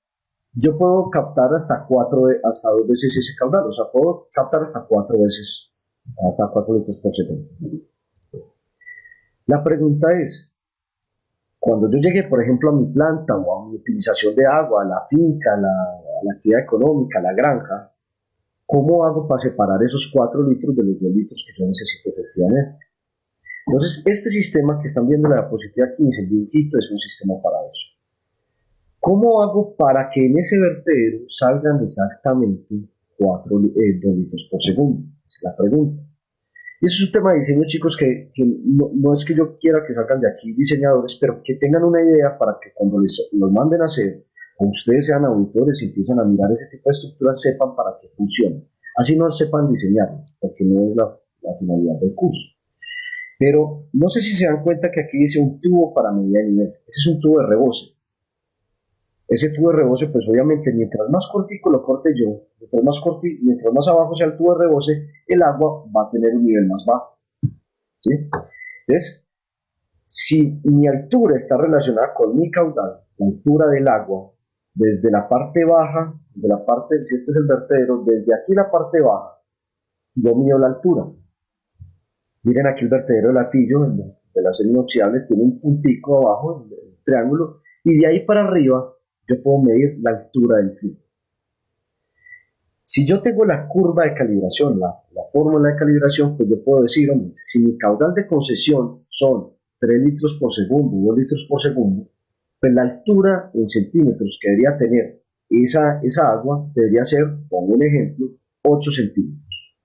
yo puedo captar hasta 2 veces ese caudal. O sea, puedo captar hasta 4 veces, hasta 4 litros por segundo. La pregunta es, cuando yo llegue, por ejemplo, a mi planta o a mi utilización de agua, a la finca, a la actividad económica, a la granja, ¿cómo hago para separar esos 4 litros de los 2 litros que yo necesito efectivamente? Entonces, este sistema que están viendo en la diapositiva 15, el dibujito, es un sistema para eso. ¿Cómo hago para que en ese vertedero salgan exactamente 2 litros por segundo? Esa es la pregunta. Y eso es un tema de diseño, chicos, que no es que yo quiera que salgan de aquí diseñadores, pero que tengan una idea para que cuando los manden a hacer, o ustedes sean auditores y empiezan a mirar ese tipo de estructuras, sepan para qué funcionan. Así no sepan diseñarlas, porque no es la finalidad del curso. Pero no sé si se dan cuenta que aquí dice un tubo para medida de nivel. Ese es un tubo de rebose. Ese tubo de rebose, pues obviamente, mientras más cortico lo corte yo, mientras más abajo sea el tubo de rebose, el agua va a tener un nivel más bajo. ¿Sí? Entonces, si mi altura está relacionada con mi caudal, la altura del agua, desde la parte baja, si este es el vertedero, desde aquí la parte baja, yo mido la altura. Miren aquí el vertedero de Latillo, de la acero inoxidable, tiene un puntico abajo, el triángulo, y de ahí para arriba yo puedo medir la altura del flujo. Si yo tengo la curva de calibración, la fórmula de calibración, pues yo puedo decir, hombre, si mi caudal de concesión son 3 litros por segundo, 2 litros por segundo, pues la altura en centímetros que debería tener esa agua debería ser, pongo un ejemplo, 8 centímetros.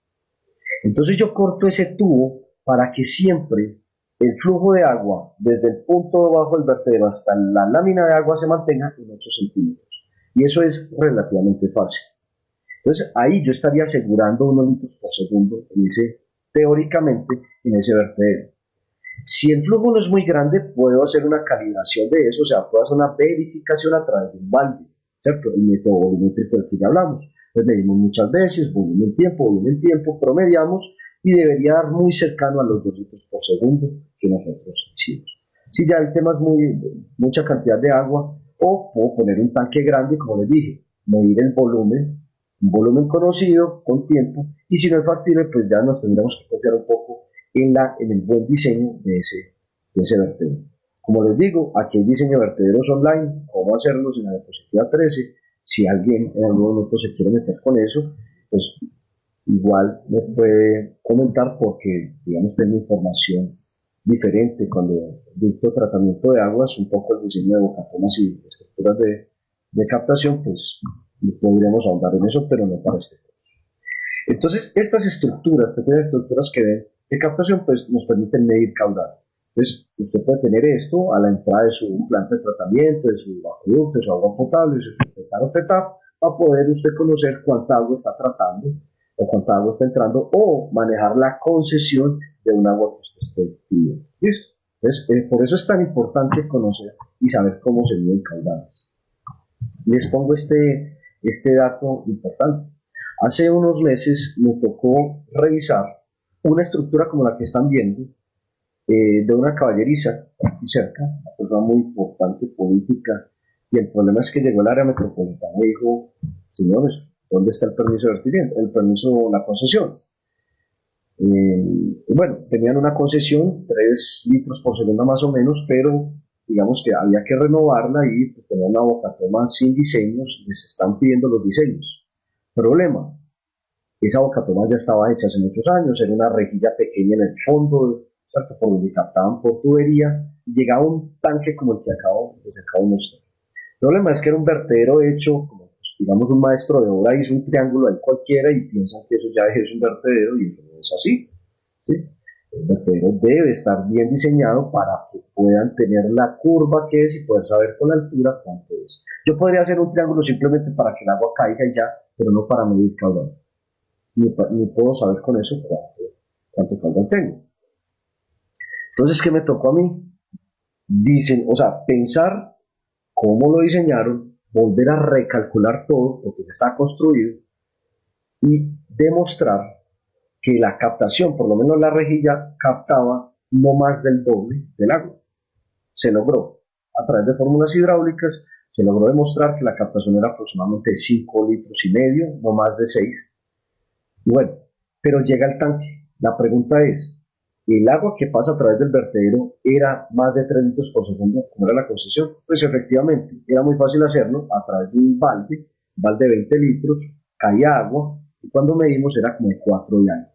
Entonces yo corto ese tubo para que siempre el flujo de agua desde el punto de abajo del vertedero hasta la lámina de agua se mantenga en 8 centímetros. Y eso es relativamente fácil. Entonces ahí yo estaría asegurando 1 litros por segundo teóricamente en ese vertedero. Si el flujo no es muy grande, puedo hacer una calibración de eso, o sea, puedo hacer una verificación a través de un balde, ¿cierto? El método volumétrico del que ya hablamos. Pues medimos muchas veces, volumen tiempo, promediamos y debería dar muy cercano a los 2 litros por segundo que nosotros hicimos. Si ya el tema es mucha cantidad de agua, o puedo poner un tanque grande, como les dije, medir el volumen, un volumen conocido con tiempo, y si no es factible, pues ya nos tendremos que confiar un poco en el buen diseño de ese vertedero. Como les digo, aquí hay diseño de vertederos online, cómo hacerlos en la diapositiva 13. Si alguien en algún momento se quiere meter con eso, pues igual me puede comentar, porque, digamos, tengo información diferente cuando dicto tratamiento de aguas, un poco el diseño de bocatomas y estructuras de captación, pues podríamos ahondar en eso, pero no para este curso. Entonces, estas pequeñas estructuras que ven de captación, pues nos permiten medir caudal. Entonces, usted puede tener esto a la entrada de su planta de tratamiento, de su acueducto, de su agua potable, de su TETAP, para poder usted conocer cuánta agua está tratando. o cuánta agua está entrando, o manejar la concesión de un agua que usted esté pidiendo. ¿Listo? Entonces, por eso es tan importante conocer y saber cómo se miden caudales. Les pongo este dato importante. Hace unos meses me tocó revisar una estructura como la que están viendo, de una caballeriza aquí cerca, una cosa muy importante política, y el problema es que llegó el área metropolitana y dijo, señores, ¿dónde está el permiso de vertimiento? El permiso, la concesión. Bueno, tenían una concesión, 3 litros por segundo más o menos, pero digamos que había que renovarla y pues, tenía una bocatoma sin diseños, les están pidiendo los diseños. Problema, esa bocatoma ya estaba hecha hace muchos años, era una rejilla pequeña en el fondo, ¿cierto? Por donde captaban por tubería, llegaba un tanque como el que acabo de mostrar. El problema es que era un vertedero hecho, como pues, digamos un maestro de obra hizo un triángulo ahí cualquiera y piensan que eso ya es un vertedero y eso no es así, ¿sí? El vertedero debe estar bien diseñado para que puedan tener la curva que es y poder saber con altura cuánto es. Yo podría hacer un triángulo simplemente para que el agua caiga y ya, pero no para medir caudal. Ni puedo saber con eso cuánto caudal tengo. Entonces, ¿qué me tocó a mí? Dicen, o sea, pensar cómo lo diseñaron, volver a recalcular todo, porque ya está construido, y demostrar que la captación, por lo menos la rejilla, captaba no más del doble del agua. Se logró. A través de fórmulas hidráulicas, se logró demostrar que la captación era aproximadamente 5 litros y medio, no más de 6. Y bueno, pero llega el tanque. La pregunta es, ¿el agua que pasa a través del vertedero era más de 3 litros por segundo, como era la concesión? Pues efectivamente, era muy fácil hacerlo a través de un balde de 20 litros, caía agua, y cuando medimos era como de 4 y algo.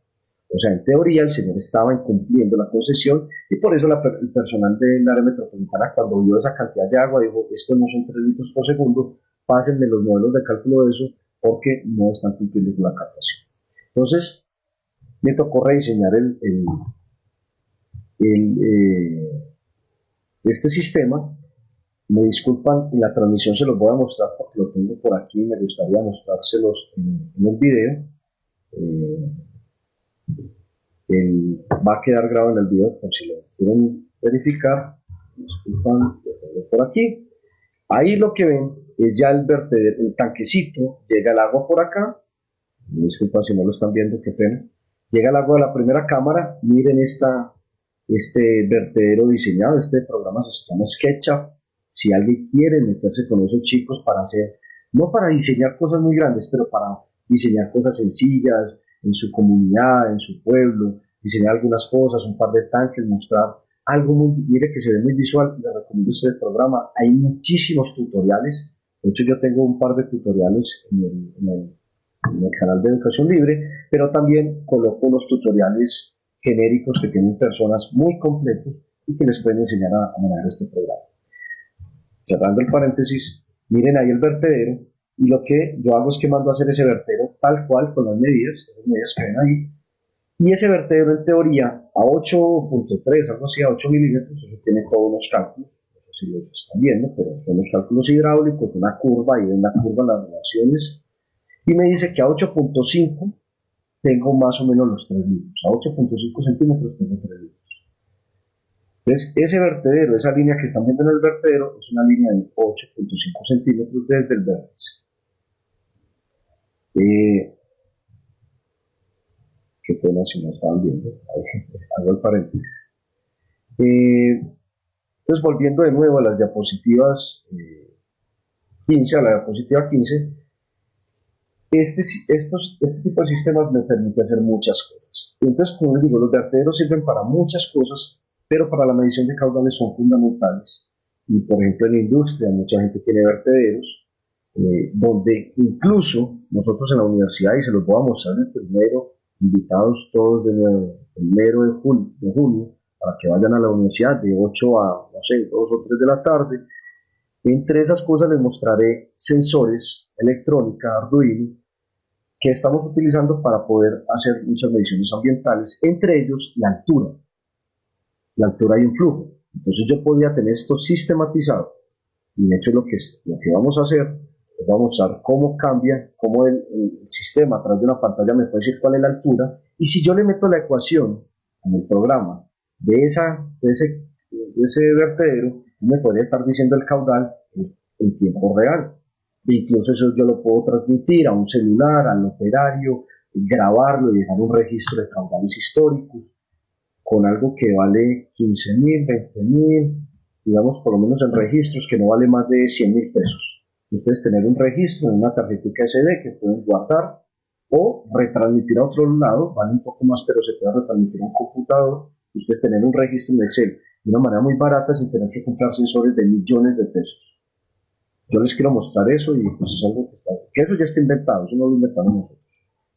O sea, en teoría el señor estaba incumpliendo la concesión y por eso el personal del área metropolitana cuando vio esa cantidad de agua dijo, esto no son 3 litros por segundo, pásenme los modelos de cálculo de eso porque no están cumpliendo con la captación. Entonces, me tocó rediseñar este sistema. Me disculpan, en la transmisión se los voy a mostrar porque lo tengo por aquí, me gustaría mostrárselos en el video. Va a quedar grabado en el video por si lo quieren verificar. Disculpan, lo tengo por aquí. Ahí lo que ven es ya el vertedero, el tanquecito, llega el agua por acá. Me disculpan si no lo están viendo, qué pena. Llega el agua de la primera cámara, miren este vertedero diseñado, este programa se llama SketchUp. Si alguien quiere meterse con esos chicos para hacer, no para diseñar cosas muy grandes, pero para diseñar cosas sencillas en su comunidad, en su pueblo, diseñar algunas cosas, un par de tanques, mostrar algo muy, mire que se ve muy visual, les recomiendo este programa, hay muchísimos tutoriales, de hecho yo tengo un par de tutoriales en el canal de Educación Libre, pero también coloco unos tutoriales genéricos que tienen personas muy completos y que les pueden enseñar a manejar este programa. Cerrando el paréntesis, miren ahí el vertedero y lo que yo hago es que mando a hacer ese vertedero tal cual con las medidas que ven ahí, y ese vertedero en teoría a 8.3, algo así, a 8 milímetros, eso tiene todos los cálculos, no sé si los están viendo, pero son los cálculos hidráulicos, una curva, y ven la curva, las relaciones, y me dice que a 8.5 tengo más o menos los 3 litros, a 8.5 centímetros tengo 3 litros. Entonces, ese vertedero, esa línea que están viendo en el vertedero, es una línea de 8.5 centímetros desde el vértice. Qué pena si no estaban viendo, hago el paréntesis. Entonces, volviendo de nuevo a las diapositivas 15, a la diapositiva 15, este tipo de sistemas me permite hacer muchas cosas. Entonces, como les digo, los vertederos sirven para muchas cosas, pero para la medición de caudales son fundamentales. Y, por ejemplo, en la industria, mucha gente tiene vertederos, donde incluso nosotros en la universidad, y se los voy a mostrar el primero, invitados todos de nuevo, primero de junio, para que vayan a la universidad de 8 a, no sé, 2 o 3 de la tarde. Entre esas cosas les mostraré sensores, electrónica, Arduino, que estamos utilizando para poder hacer muchas mediciones ambientales, entre ellos la altura y un flujo. Entonces yo podría tener esto sistematizado, y de hecho lo que vamos a hacer Les voy a mostrar cómo cambia, cómo el sistema a través de una pantalla me puede decir cuál es la altura, y si yo le meto la ecuación en el programa de ese vertedero, me podría estar diciendo el caudal en tiempo real. E incluso eso yo lo puedo transmitir a un celular, al operario, grabarlo y dejar un registro de caudales históricos con algo que vale 15.000, 20.000, digamos por lo menos en registros que no vale más de 100.000 pesos. Ustedes tener un registro en una tarjetita SD que pueden guardar o retransmitir a otro lado, vale un poco más, pero se puede retransmitir a un computador. Ustedes tener un registro en Excel de una manera muy barata sin tener que comprar sensores de millones de pesos. Yo les quiero mostrar eso y pues es algo que eso ya está inventado, eso no lo inventamos nosotros.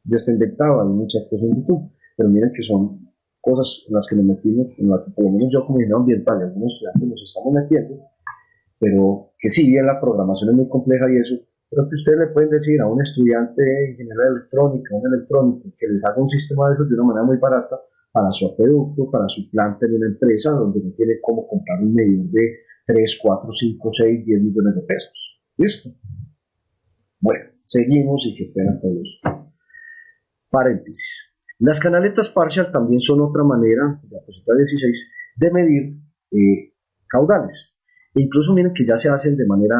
Ya está inventado, hay muchas cosas en YouTube, pero miren que son cosas en las que nos metimos, en las que por lo menos yo como ingeniero ambiental y algunos estudiantes nos estamos metiendo, pero que si bien la programación es muy compleja y eso, pero que ustedes le pueden decir a un estudiante de ingeniería electrónica, un electrónico, que les haga un sistema de eso de una manera muy barata para su acueducto, para su planta en una empresa donde no tiene cómo comprar un medidor de 3, 4, 5, 6, 10 millones de pesos. ¿Listo? Bueno, seguimos y que pena todo esto. Paréntesis. Las canaletas partial también son otra manera, la diapositiva 16, de medir caudales. E incluso miren que ya se hacen de manera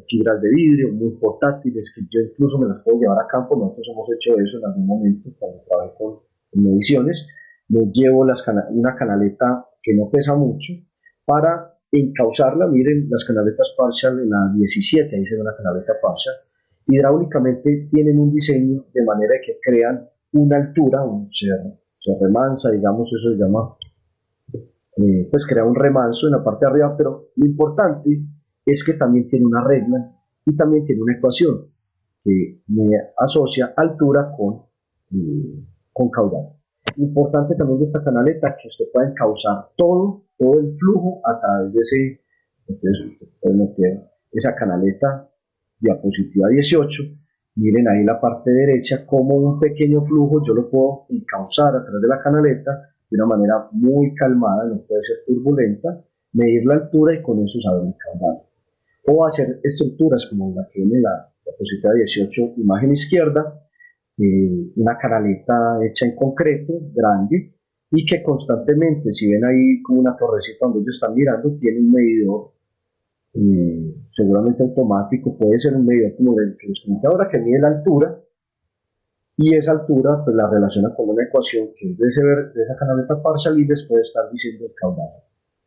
fibras de vidrio, muy portátiles, que yo incluso me las puedo llevar a campo. Nosotros hemos hecho eso en algún momento cuando trabajé con mediciones. Me llevo una canaleta que no pesa mucho para encauzarla. Miren las canaletas partial en la 17, ahí se ve una canaleta partial. Hidráulicamente tienen un diseño de manera que crean una altura, se remansa, digamos, eso se llama, pues crea un remanso en la parte de arriba, pero lo importante es que también tiene una regla y también tiene una ecuación que me asocia altura con caudal. Importante también de esta canaleta que usted pueda encauzar todo el flujo a través de ese, entonces usted puede meter esa canaleta, diapositiva 18, miren ahí la parte derecha como un pequeño flujo yo lo puedo encauzar a través de la canaleta de una manera muy calmada, no puede ser turbulenta, medir la altura y con eso saber el caudal. O hacer estructuras como la que viene en la diapositiva 18, imagen izquierda, una canaleta hecha en concreto, grande, y que constantemente, si ven ahí como una torrecita donde ellos están mirando, tiene un medidor seguramente automático, puede ser un medidor como el que les comenté ahora, que mide la altura, y esa altura pues la relaciona con una ecuación que es de esa canaleta partial y les puede estar diciendo el caudal.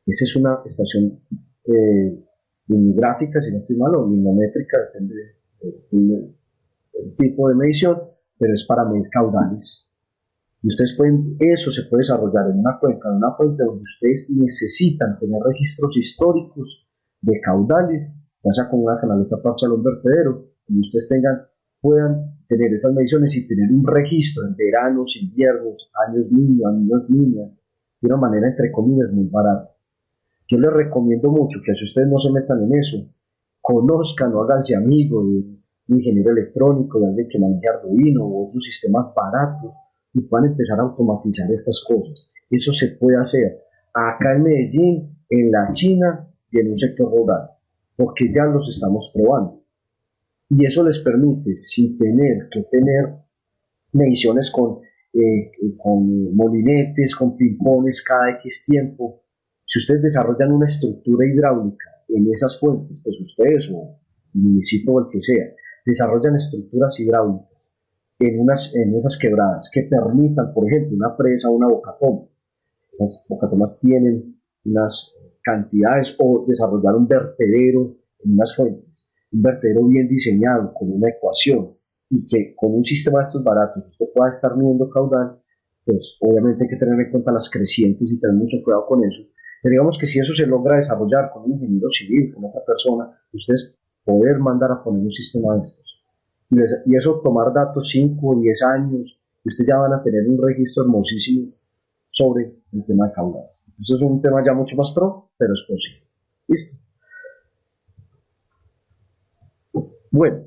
Esa es una estación gráfica, si no estoy mal, o minométrica, depende del tipo de medición, pero es para medir caudales. Y ustedes pueden, eso se puede desarrollar en una cuenca, en una fuente donde ustedes necesitan tener registros históricos de caudales, ya sea con una canaleta partial o un vertedero, y ustedes puedan tener esas mediciones y tener un registro en veranos, inviernos, años niñas, de una manera entre comillas muy barata. Yo les recomiendo mucho que si ustedes no se metan en eso, conozcan o háganse amigos de un ingeniero electrónico, de alguien que maneje Arduino o otros sistemas baratos y puedan empezar a automatizar estas cosas. Eso se puede hacer acá en Medellín, en la China y en un sector rural, porque ya los estamos probando. Y eso les permite, sin tener que tener mediciones con molinetes, con pimpones cada X tiempo, si ustedes desarrollan una estructura hidráulica en esas fuentes, pues ustedes o el municipio o el que sea, desarrollan estructuras hidráulicas en esas quebradas que permitan, por ejemplo, una presa o una bocatoma. Esas bocatomas tienen unas cantidades o desarrollar un vertedero en unas fuentes, un vertedero bien diseñado con una ecuación y que con un sistema de estos baratos usted pueda estar midiendo caudal, pues obviamente hay que tener en cuenta las crecientes y tener mucho cuidado con eso. Pero digamos que si eso se logra desarrollar con un ingeniero civil, con otra persona, ustedes poder mandar a poner un sistema de estos. Y eso tomar datos 5 o 10 años, y ustedes ya van a tener un registro hermosísimo sobre el tema de caudales. Eso es un tema ya mucho más pro, pero es posible. ¿Listo? Bueno,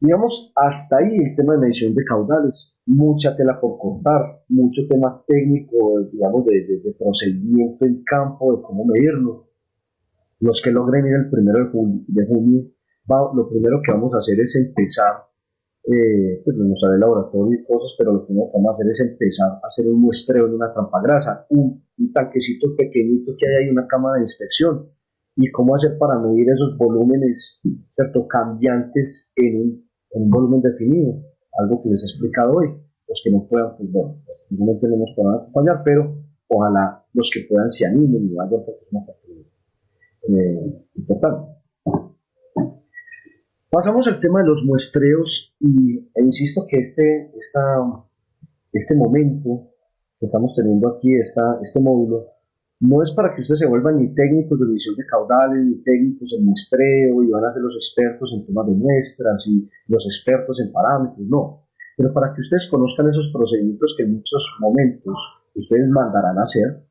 digamos, hasta ahí el tema de medición de caudales. Mucha tela por cortar, mucho tema técnico, digamos, de procedimiento en campo, de cómo medirlo. Los que logren ir el 1 de junio lo primero que vamos a hacer es empezar, pues nos sale el laboratorio y cosas, pero lo primero que vamos a hacer es empezar a hacer un muestreo en una trampa grasa, un tanquecito pequeñito que hay ahí, una cámara de inspección, y cómo hacer para medir esos volúmenes, ¿cierto?, cambiantes en un volumen definido, algo que les he explicado hoy. Los que no puedan, pues bueno, pues, simplemente no nos puedan acompañar, pero ojalá los que puedan se animen y vayan porque es una oportunidad importante. Pasamos al tema de los muestreos e insisto que este momento que estamos teniendo aquí, este módulo, no es para que ustedes se vuelvan ni técnicos de medición de caudales, ni técnicos en muestreo, y van a ser los expertos en temas de muestras y los expertos en parámetros, no. Pero para que ustedes conozcan esos procedimientos que en muchos momentos ustedes mandarán a hacer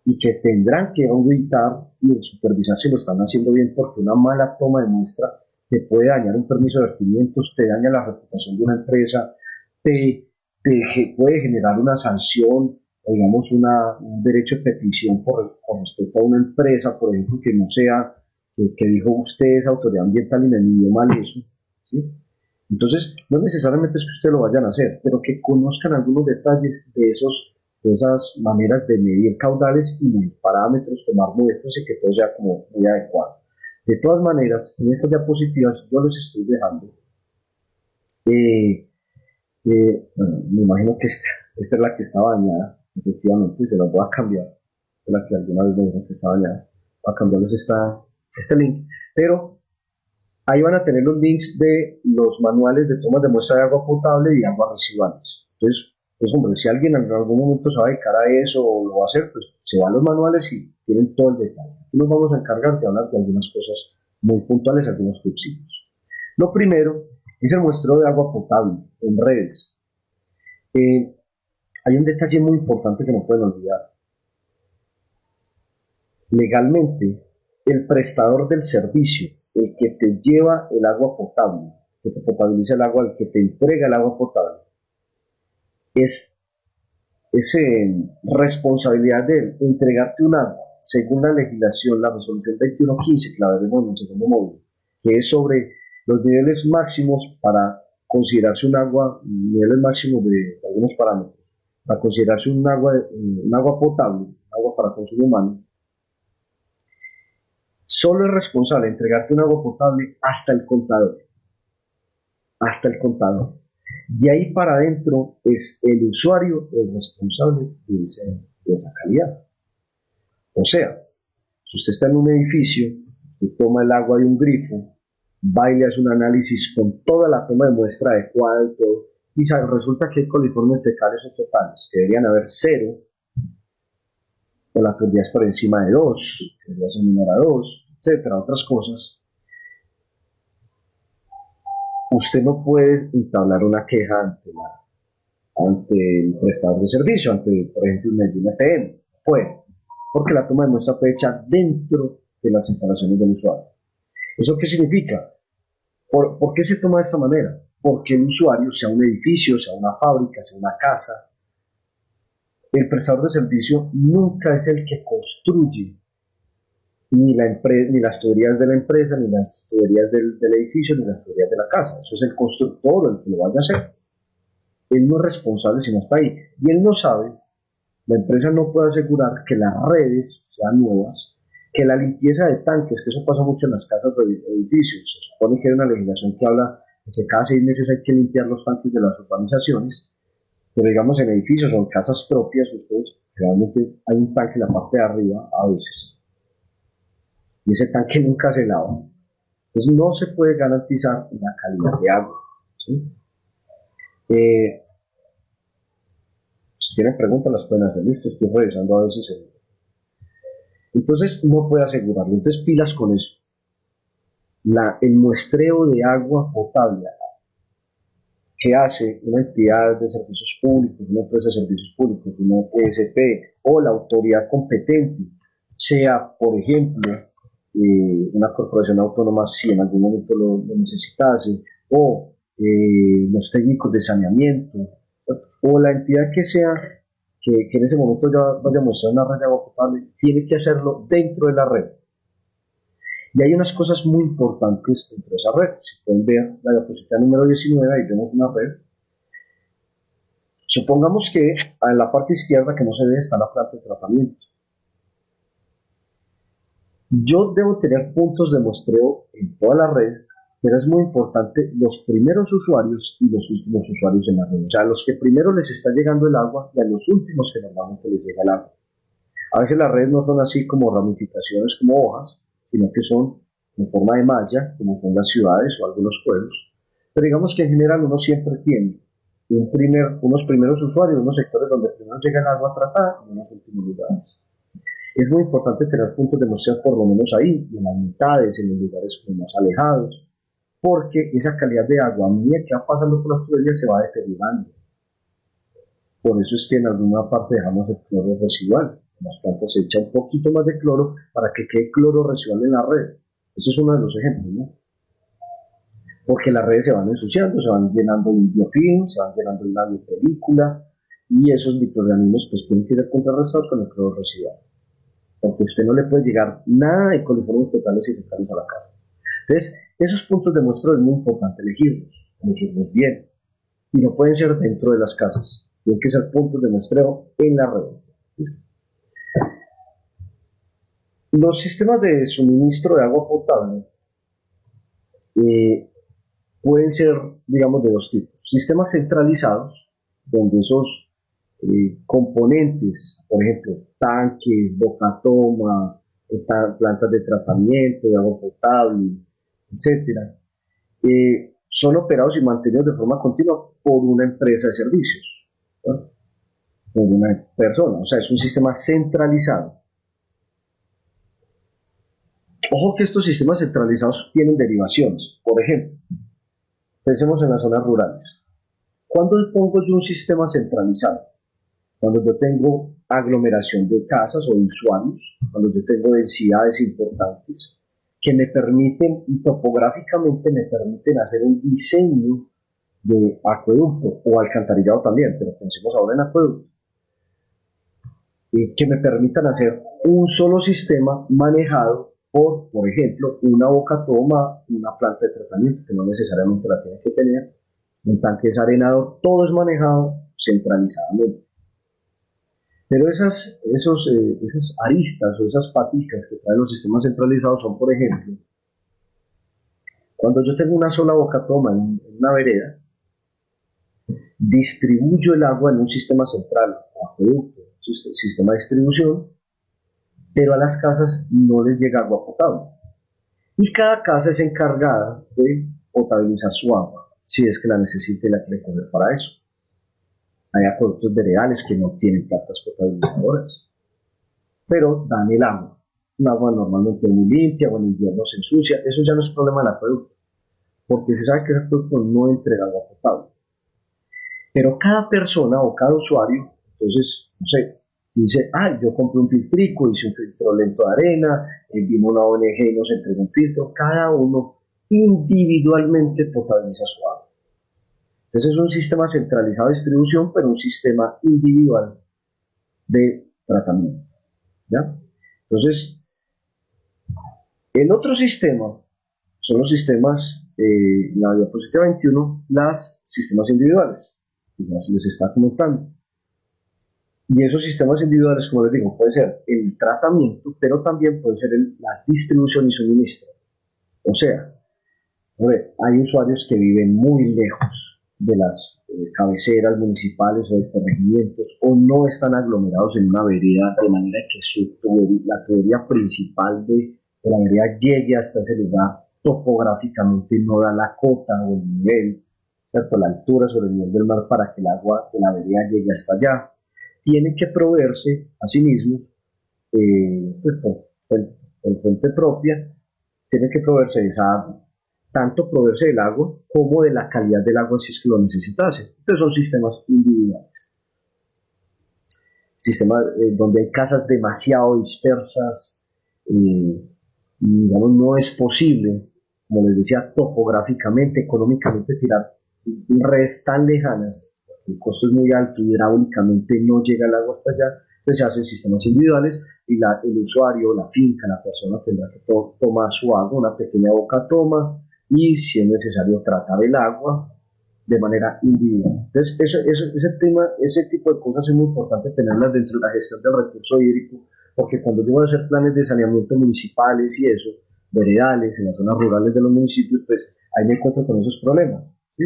y que tendrán que auditar y supervisar si lo están haciendo bien, porque una mala toma de muestra te puede dañar un permiso de vertimientos, te daña la reputación de una empresa, te puede generar una sanción, digamos un derecho de petición con respecto a una empresa, por ejemplo, que no sea, que dijo usted es autoridad ambiental y me midió mal eso, ¿sí? Entonces, no necesariamente es que usted lo vayan a hacer, pero que conozcan algunos detalles de esas maneras de medir caudales y medir parámetros, tomar muestras y que todo sea como muy adecuado. De todas maneras, en estas diapositivas yo les estoy dejando, bueno, me imagino que esta es la que está bañada, efectivamente, y se las voy a cambiar, es la que alguna vez me dijeron que está bañada, voy a cambiarles este link, pero ahí van a tener los links de los manuales de tomas de muestra de agua potable y aguas residuales. Entonces, pues hombre, si alguien en algún momento se va a dedicar a eso o lo va a hacer, pues se va a los manuales y tienen todo el detalle. Aquí nos vamos a encargar de hablar de algunas cosas muy puntuales, algunos tipsitos. Lo primero es el muestreo de agua potable en redes. Hay un detalle muy importante que no pueden olvidar. Legalmente, el prestador del servicio, el que te lleva el agua potable, que te potabiliza el agua, el que te entrega el agua potable, es responsabilidad de él entregarte un agua según la legislación, la resolución 2115, que la veremos en el segundo módulo, que es sobre los niveles máximos para considerarse un agua, niveles máximos de algunos parámetros, para considerarse un agua potable, agua para consumo humano. Solo es responsable de entregarte un agua potable hasta el contador. Hasta el contador. De ahí para adentro es el usuario el responsable de esa calidad. O sea, si usted está en un edificio, usted toma el agua de un grifo, va y le hace un análisis con toda la toma de muestra adecuada y todo, y resulta que hay coliformes fecales o totales, que deberían haber 0, o la turbidez por encima de 2, que debería ser menor a 2, etcétera, otras cosas. Usted no puede entablar una queja ante el prestador de servicio, ante, por ejemplo, el Medellín FM. Puede, porque la toma de muestra fue hecha dentro de las instalaciones del usuario. ¿Eso qué significa? ¿Por qué se toma de esta manera? Porque el usuario, sea un edificio, sea una fábrica, sea una casa, el prestador de servicio nunca es el que construye ni las tuberías de la empresa, ni las tuberías del edificio, ni las tuberías de la casa. Eso es el constructor, el que lo vaya a hacer. Él no es responsable si no está ahí. Y él no sabe, la empresa no puede asegurar que las redes sean nuevas, que la limpieza de tanques, que eso pasa mucho en las casas de edificios, se supone que hay una legislación que habla de que cada 6 meses hay que limpiar los tanques de las urbanizaciones, pero digamos en edificios o en casas propias, ustedes realmente hay un tanque en la parte de arriba a veces, y ese tanque nunca se lava. Entonces no se puede garantizar la calidad de agua, ¿sí? Si tienen preguntas las pueden hacer, listo, estoy revisando a veces entonces no puede asegurarlo. Entonces pilas con eso. El muestreo de agua potable que hace una entidad de servicios públicos, una empresa de servicios públicos, una ESP o la autoridad competente, sea por ejemplo una corporación autónoma si en algún momento lo necesitase, o los técnicos de saneamiento, o la entidad que sea que en ese momento ya vaya a mostrar una red de agua potable, tiene que hacerlo dentro de la red. Y hay unas cosas muy importantes dentro de esa red. Si pueden ver la diapositiva número 19, ahí vemos una red. Supongamos que en la parte izquierda que no se ve está la planta de tratamiento. Yo debo tener puntos de muestreo en toda la red, pero es muy importante los primeros usuarios y los últimos usuarios en la red. O sea, a los que primero les está llegando el agua y a los últimos que normalmente les llega el agua. A veces las redes no son así como ramificaciones, como hojas, sino que son en forma de malla, como son las ciudades o algunos pueblos. Pero digamos que en general uno siempre tiene unos primeros usuarios, unos sectores donde primero llega el agua tratada y unos últimos lugares. Es muy importante tener puntos de muestreo por lo menos ahí, en las mitades, en los lugares como más alejados, porque esa calidad de agua a medida que va pasando por las tuberías se va deteriorando. Por eso es que en alguna parte dejamos el cloro residual. En las plantas se echa un poquito más de cloro para que quede cloro residual en la red. Ese es uno de los ejemplos, ¿no? Porque las redes se van ensuciando, se van llenando de biofilm, se van llenando de una biopelícula, y esos microorganismos pues tienen que ser contrarrestados con el cloro residual. Porque usted no le puede llegar nada de coliformes totales y fecales a la casa. Entonces, esos puntos de muestreo es muy importante elegirlos bien. Y no pueden ser dentro de las casas, tienen que ser puntos de muestreo en la red. ¿Listo? Los sistemas de suministro de agua potable pueden ser, digamos, de dos tipos. Sistemas centralizados, donde esos componentes, por ejemplo, tanques, bocatoma, plantas de tratamiento de agua potable, etcétera, son operados y mantenidos de forma continua por una empresa de servicios, ¿no? Por una persona, o sea, es un sistema centralizado. Ojo que estos sistemas centralizados tienen derivaciones. Por ejemplo, pensemos en las zonas rurales. ¿Cuándo pongo yo un sistema centralizado? Cuando yo tengo aglomeración de casas o de usuarios, cuando yo tengo densidades importantes que me permiten, y topográficamente me permiten hacer un diseño de acueducto o alcantarillado también, pero pensemos ahora en acueducto, que me permitan hacer un solo sistema manejado por ejemplo, una boca toma, una planta de tratamiento, que no necesariamente la tiene que tener, un tanque desarenado, todo es manejado centralizadamente. Pero esas aristas o esas paticas que traen los sistemas centralizados son, por ejemplo, cuando yo tengo una sola boca toma en una vereda, distribuyo el agua en un sistema central, acueducto, sistema de distribución, pero a las casas no les llega agua potable. Y cada casa es encargada de potabilizar su agua, si es que la necesita y la quiere coger para eso. Hay acueductos veredales que no tienen plantas potabilizadoras, pero dan el agua. Un agua normalmente muy limpia, o en invierno se ensucia. Eso ya no es problema del acueducto, porque se sabe que el acueducto no entrega agua potable. Pero cada persona o cada usuario, entonces, no sé, dice, yo compré un filtrico, hice un filtro lento de arena, vino una ONG y nos entregó un filtro, cada uno individualmente potabiliza su agua. Entonces es un sistema centralizado de distribución, pero un sistema individual de tratamiento, ¿ya? Entonces, el otro sistema son los sistemas, en la diapositiva 21, los sistemas individuales, que ya se les está comentando. Y esos sistemas individuales, como les digo, puede ser el tratamiento, pero también puede ser la distribución y suministro. O sea, hay usuarios que viven muy lejos de las cabeceras municipales o de corregimientos, o no están aglomerados en una vereda, de manera que la tubería principal de la vereda llegue hasta ese lugar. Topográficamente no da la cota o el nivel, ¿cierto? La altura sobre el nivel del mar para que el agua de la vereda llegue hasta allá. Tiene que proveerse a sí mismo, pues, por fuente propia, tiene que proveerse de esa agua, tanto proveerse del agua como de la calidad del agua si es que lo necesitase. Entonces son sistemas individuales. Sistemas donde hay casas demasiado dispersas, y digamos no es posible, como les decía, topográficamente, económicamente tirar redes tan lejanas, el costo es muy alto, hidráulicamente no llega el agua hasta allá, pues se hacen sistemas individuales y el usuario, la finca, la persona tendrá que tomar su agua, una pequeña boca toma, y si es necesario tratar el agua de manera individual. Entonces, ese tipo de cosas es muy importante tenerlas dentro de la gestión del recurso hídrico, porque cuando yo voy a hacer planes de saneamiento municipales y eso, veredales, en las zonas rurales de los municipios, pues ahí me encuentro con esos problemas. ¿Sí?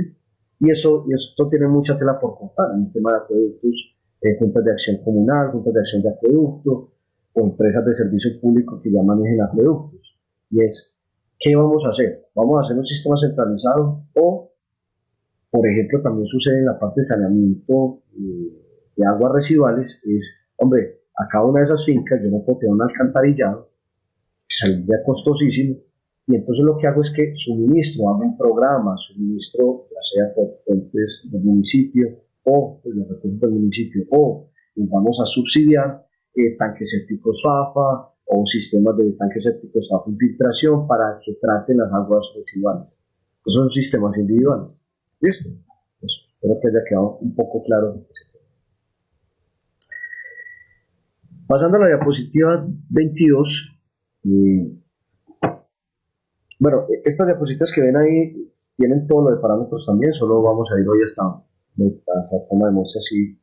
Y esto tiene mucha tela por cortar en el tema de acueductos, juntas de acción comunal, juntas de acción de acueducto, o empresas de servicio público que ya manejen acueductos. Y es, ¿qué vamos a hacer? ¿Vamos a hacer un sistema centralizado o, por ejemplo, también sucede en la parte de saneamiento de aguas residuales? Es, hombre, a cada una de esas fincas yo no puedo tener un alcantarillado, que saldría costosísimo, y entonces lo que hago es que suministro, hago un programa, suministro, ya sea por fuentes del municipio o de los recursos del municipio, o vamos a subsidiar tanques sépticos FAFA o sistemas de tanques sépticos FAFA infiltración para que traten las aguas residuales. Esos son sistemas individuales. ¿Listo? Pues espero que haya quedado un poco claro. Pasando a la diapositiva 22. Bueno, estas diapositivas que ven ahí tienen todo lo de parámetros también, solo vamos a ir hoy hasta toma de muestras y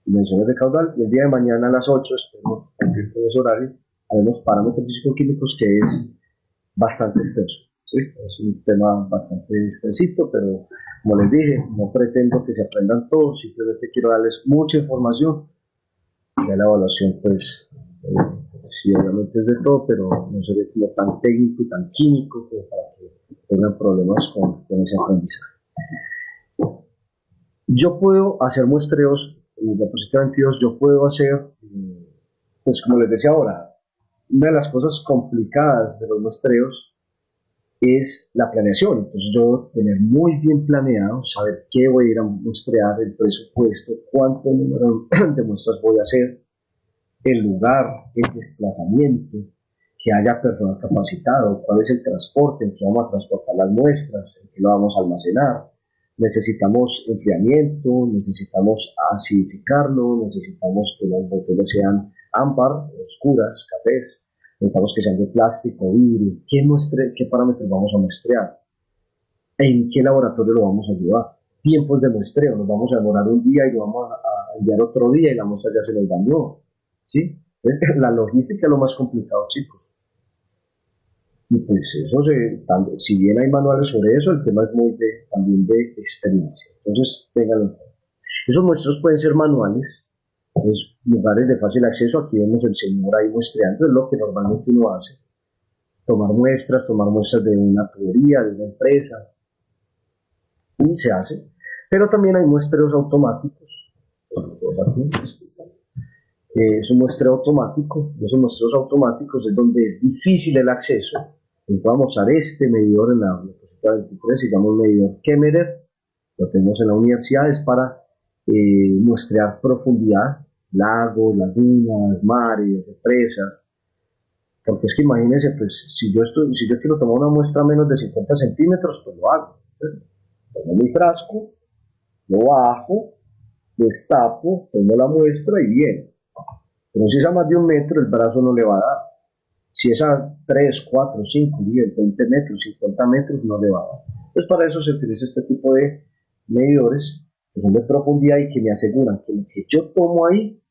dimensiones de caudal, y el día de mañana a las 8, espero cumplir con ese horario, haremos parámetros físico-químicos, que es bastante extenso. ¿Sí? Es un tema bastante extensito, pero como les dije, no pretendo que se aprendan todos, simplemente quiero darles mucha información. Ya la evaluación, pues, sí, obviamente es de todo, pero no sería como tan técnico y tan químico como para que tengan problemas con ese aprendizaje. Yo puedo hacer muestreos, en la diapositiva 22, yo puedo hacer, pues como les decía ahora, una de las cosas complicadas de los muestreos es la planeación. Entonces yo tener muy bien planeado, saber qué voy a ir a muestrear, el presupuesto, cuánto número de muestras voy a hacer, el lugar, el desplazamiento, que haya personal capacitado, cuál es el transporte, en qué vamos a transportar las muestras, en qué lo vamos a almacenar. Necesitamos enfriamiento, necesitamos acidificarlo, necesitamos que las botellas sean ámbar, oscuras, cafés, necesitamos que sean de plástico, vidrio. ¿Qué parámetros vamos a muestrear? ¿En qué laboratorio lo vamos a llevar? Tiempos de muestreo, nos vamos a demorar un día y lo vamos a enviar otro día y la muestra ya se nos dañó. ¿Sí? La logística es lo más complicado, chicos. Y pues eso, si bien hay manuales sobre eso, el tema es muy también de experiencia. Entonces, ténganlo en cuenta. Esos muestros pueden ser manuales, pues, lugares de fácil acceso. Aquí vemos el señor ahí muestreando, es lo que normalmente uno hace. Tomar muestras de una tubería, de una empresa, y se hace. Pero también hay muestreos automáticos. Es un muestreo automático. Esos muestreos automáticos es donde es difícil el acceso. Les voy a mostrar este medidor en la diapositiva 23, se llama un medidor Kemmerer, lo tenemos en la universidad, es para muestrear profundidad, lagos, lagunas, mares, represas. Porque es que imagínense, pues, si yo quiero tomar una muestra menos de 50 centímetros, pues lo hago. Tomo mi frasco, lo bajo, destapo, tomo la muestra y bien. Pero si es a más de 1 metro, el brazo no le va a dar. Si es a 3, 4, 5, 10, 20 metros, 50 metros, no le va a dar. Pues para eso se utiliza este tipo de medidores, que son de profundidad y que me aseguran que lo que yo tomo ahí,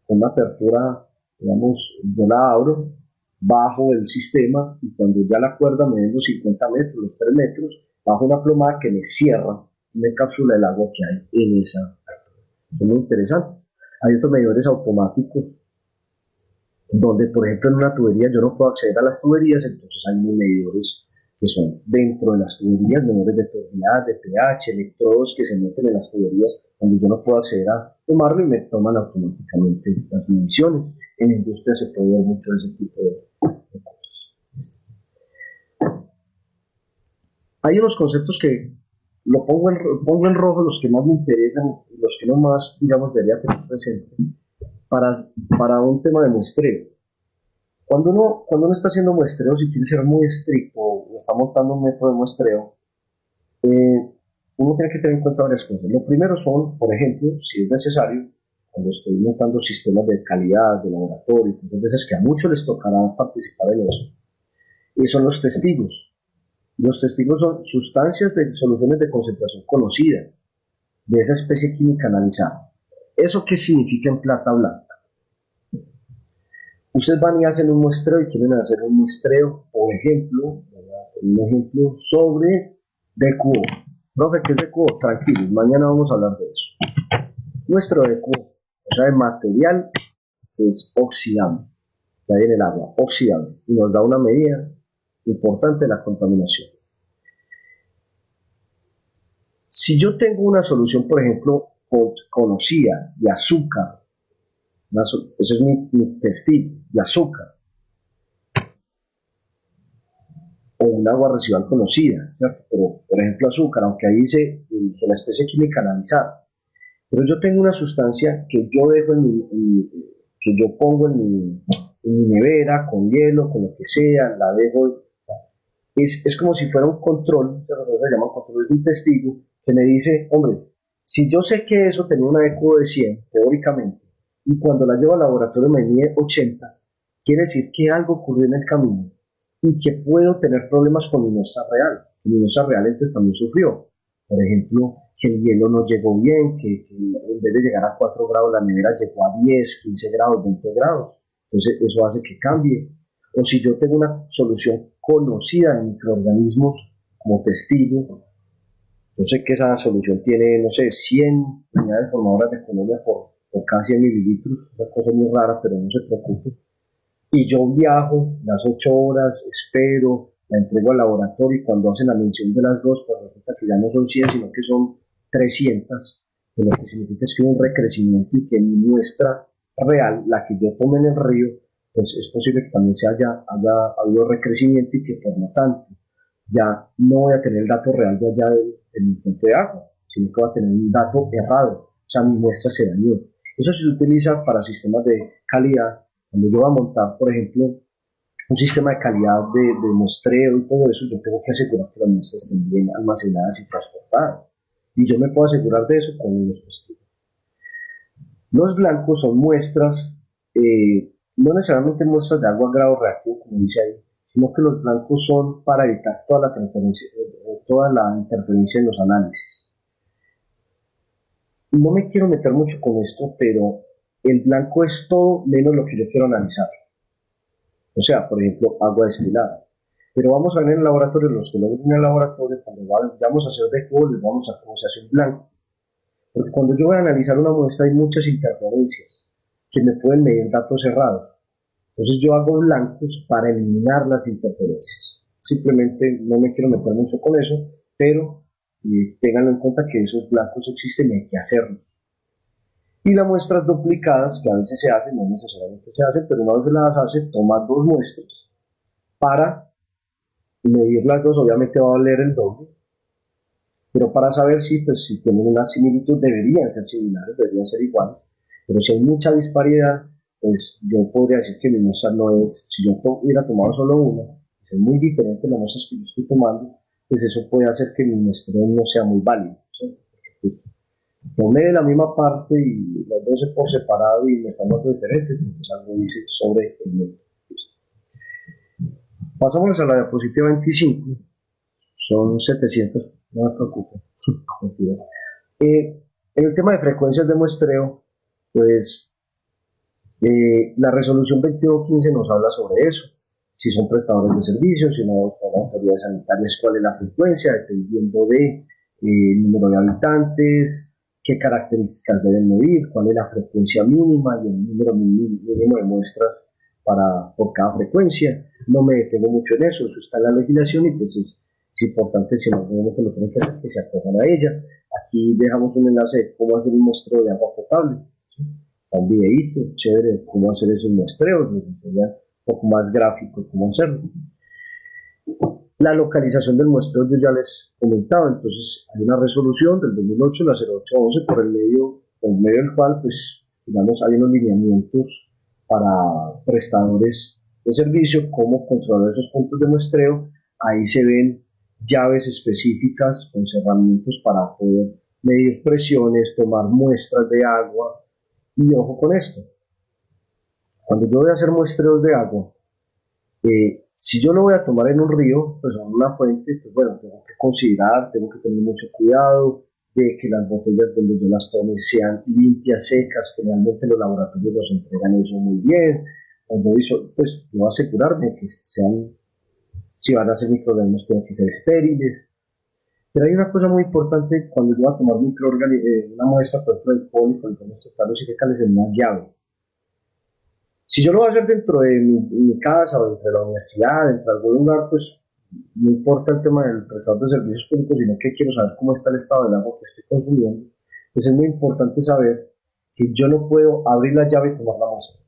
con una apertura, digamos, yo la abro, bajo el sistema, y cuando ya la cuerda me den los 50 metros, los 3 metros, bajo una plomada que me cierra y me encapsula el agua que hay en esa apertura. Es muy interesante. Hay otros medidores automáticos donde, por ejemplo, en una tubería yo no puedo acceder a las tuberías, entonces hay unos medidores que son dentro de las tuberías, medidores de turbidez, de pH, electrodos que se meten en las tuberías, donde yo no puedo acceder a tomarlo y me toman automáticamente las mediciones. En la industria se puede ver mucho ese tipo de cosas. Hay unos conceptos que lo pongo en rojo, los que más me interesan, los que no más, digamos, debería tener presente para un tema de muestreo. Cuando uno está haciendo muestreo, si quiere ser muy estricto o está montando un método de muestreo, uno tiene que tener en cuenta varias cosas. Lo primero son, por ejemplo, si es necesario, cuando estoy montando sistemas de calidad, de laboratorio, muchas veces que a muchos les tocará participar en eso, y son los testigos. Los testigos son sustancias de soluciones de concentración conocida, de esa especie química analizada. ¿Eso qué significa en plata blanca? Ustedes van y hacen un muestreo y quieren hacer un muestreo, por ejemplo, un ejemplo sobre DQO. Profe, ¿qué es DQO? Tranquilos, mañana vamos a hablar de eso. Nuestro DQO, o sea, el material es oxidable, que hay en el agua, oxidable, y nos da una medida importante de la contaminación. Si yo tengo una solución, por ejemplo, conocida de azúcar, ese es mi testigo, de azúcar, o un agua residual conocida, ¿cierto? Pero, por ejemplo, azúcar, aunque ahí dice que la especie química analizada, pero yo tengo una sustancia que yo dejo que yo pongo en mi nevera, con hielo, con lo que sea, la dejo, es como si fuera un control, se llama control, es un testigo que me dice, hombre, si yo sé que eso tenía una ECO de 100, teóricamente, y cuando la llevo al laboratorio me mide 80, quiere decir que algo ocurrió en el camino y que puedo tener problemas con mi muestra real. Mi muestra real entonces también sufrió. Por ejemplo, que el hielo no llegó bien, que en vez de llegar a 4 grados la nevera llegó a 10, 15 grados, 20 grados. Entonces eso hace que cambie. O si yo tengo una solución conocida en microorganismos como testigo, yo sé que esa solución tiene, no sé, 100 unidades formadoras de colonia por cada 100 mililitros, una cosa muy rara, pero no se preocupe. Y yo viajo las 8 horas, espero, la entrego al laboratorio y cuando hacen la mención de las dos, pues resulta que ya no son 100, sino que son 300, que lo que significa es que hay un recrecimiento y que mi muestra real, la que yo tomé en el río, pues es posible que también haya habido recrecimiento y que por lo tanto ya no voy a tener el dato real de allá de mi fuente de agua, sino que voy a tener un dato errado, o sea, mi muestra se dañó. Eso se utiliza para sistemas de calidad. Cuando yo voy a montar, por ejemplo, un sistema de calidad de muestreo y todo eso, yo tengo que asegurar que las muestras estén bien almacenadas y transportadas. Y yo me puedo asegurar de eso con los testigos. Los blancos son muestras, no necesariamente muestras de agua a grado reactivo, como dice ahí, sino que los blancos son para evitar toda la interferencia en los análisis. No me quiero meter mucho con esto, pero el blanco es todo menos lo que yo quiero analizar. O sea, por ejemplo, agua destilada. Pero vamos a ver en el laboratorio, los que lo ven en el laboratorio, cuando vamos a hacer DQO, les vamos a cómo se hace un blanco. Porque cuando yo voy a analizar una muestra hay muchas interferencias que me pueden medir datos errados. Entonces yo hago blancos para eliminar las interferencias. Simplemente no me quiero meter mucho con eso, pero tengan en cuenta que esos blancos existen y hay que hacerlos. Y las muestras duplicadas, que a veces se hacen, no necesariamente se hacen, pero una vez las hace, toma dos muestras para medir las dos, obviamente va a valer el doble, pero para saber si tienen una similitud, deberían ser similares, deberían ser iguales, pero si hay mucha disparidad, pues yo podría decir que mi muestra no es, si yo hubiera tomado solo una, es muy diferente las muestras que yo estoy tomando, pues eso puede hacer que mi muestreo no sea muy válido, ¿sí? Tomé de la misma parte y las 12 por separado y me están dando diferentes, entonces algo dice sobre el método. Pasamos a la diapositiva 25, son 700, no me preocupen. En el tema de frecuencias de muestreo, pues la resolución 2215 nos habla sobre eso, si son prestadores de servicios, si no son autoridades sanitarias, cuál es la frecuencia, dependiendo de número de habitantes, qué características deben medir, cuál es la frecuencia mínima y el número mínimo de muestras por cada frecuencia. No me detengo mucho en eso está en la legislación y pues es importante si en algún momento lo tienen que hacer, que se acojan a ella. Aquí dejamos un enlace de cómo hacer un muestreo de agua potable. ¿Sí? Un videíto chévere de cómo hacer esos muestreos, les enseñan un poco más gráfico cómo hacerlo. La localización del muestreo yo ya les comentaba, entonces hay una resolución del 2008, la 0811, por medio del cual, pues, digamos, hay unos lineamientos para prestadores de servicio, cómo controlar esos puntos de muestreo. Ahí se ven llaves específicas con cerramientos para poder medir presiones, tomar muestras de agua, Y ojo con esto, cuando yo voy a hacer muestreos de agua, si yo lo voy a tomar en un río, pues en una fuente, pues bueno, tengo que considerar, tengo que tener mucho cuidado de que las botellas donde yo las tome sean limpias, secas. Generalmente los laboratorios nos entregan eso muy bien. Cuando hizo, pues yo voy a asegurarme que sean, si van a ser microorganismos, tienen que ser estériles. Pero hay una cosa muy importante cuando yo voy a tomar una muestra, por ejemplo, del poli, con los totales y fecales en una llave. Si yo lo voy a hacer dentro de mi casa o dentro de la universidad, dentro de algún lugar, pues no importa el tema del prestador de servicios públicos, sino que quiero saber cómo está el estado del agua que estoy consumiendo. Pues es muy importante saber que yo no puedo abrir la llave y tomar la muestra.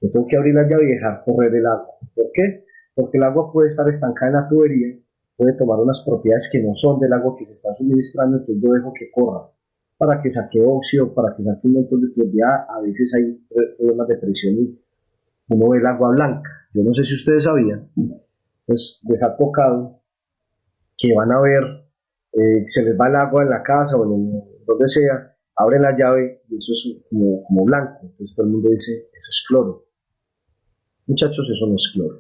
Yo tengo que abrir la llave y dejar correr el agua. ¿Por qué? Porque el agua puede estar estancada en la tubería, puede tomar unas propiedades que no son del agua que se está suministrando, entonces yo dejo que corra para que saque óxido, para que saque un montón de tubería. A veces hay problemas de presión y uno ve el agua blanca. Yo no sé si ustedes sabían, pues les ha tocado que van a ver, se les va el agua en la casa o en donde sea, abren la llave y eso es como blanco. Entonces todo el mundo dice, eso es cloro. Muchachos, eso no es cloro.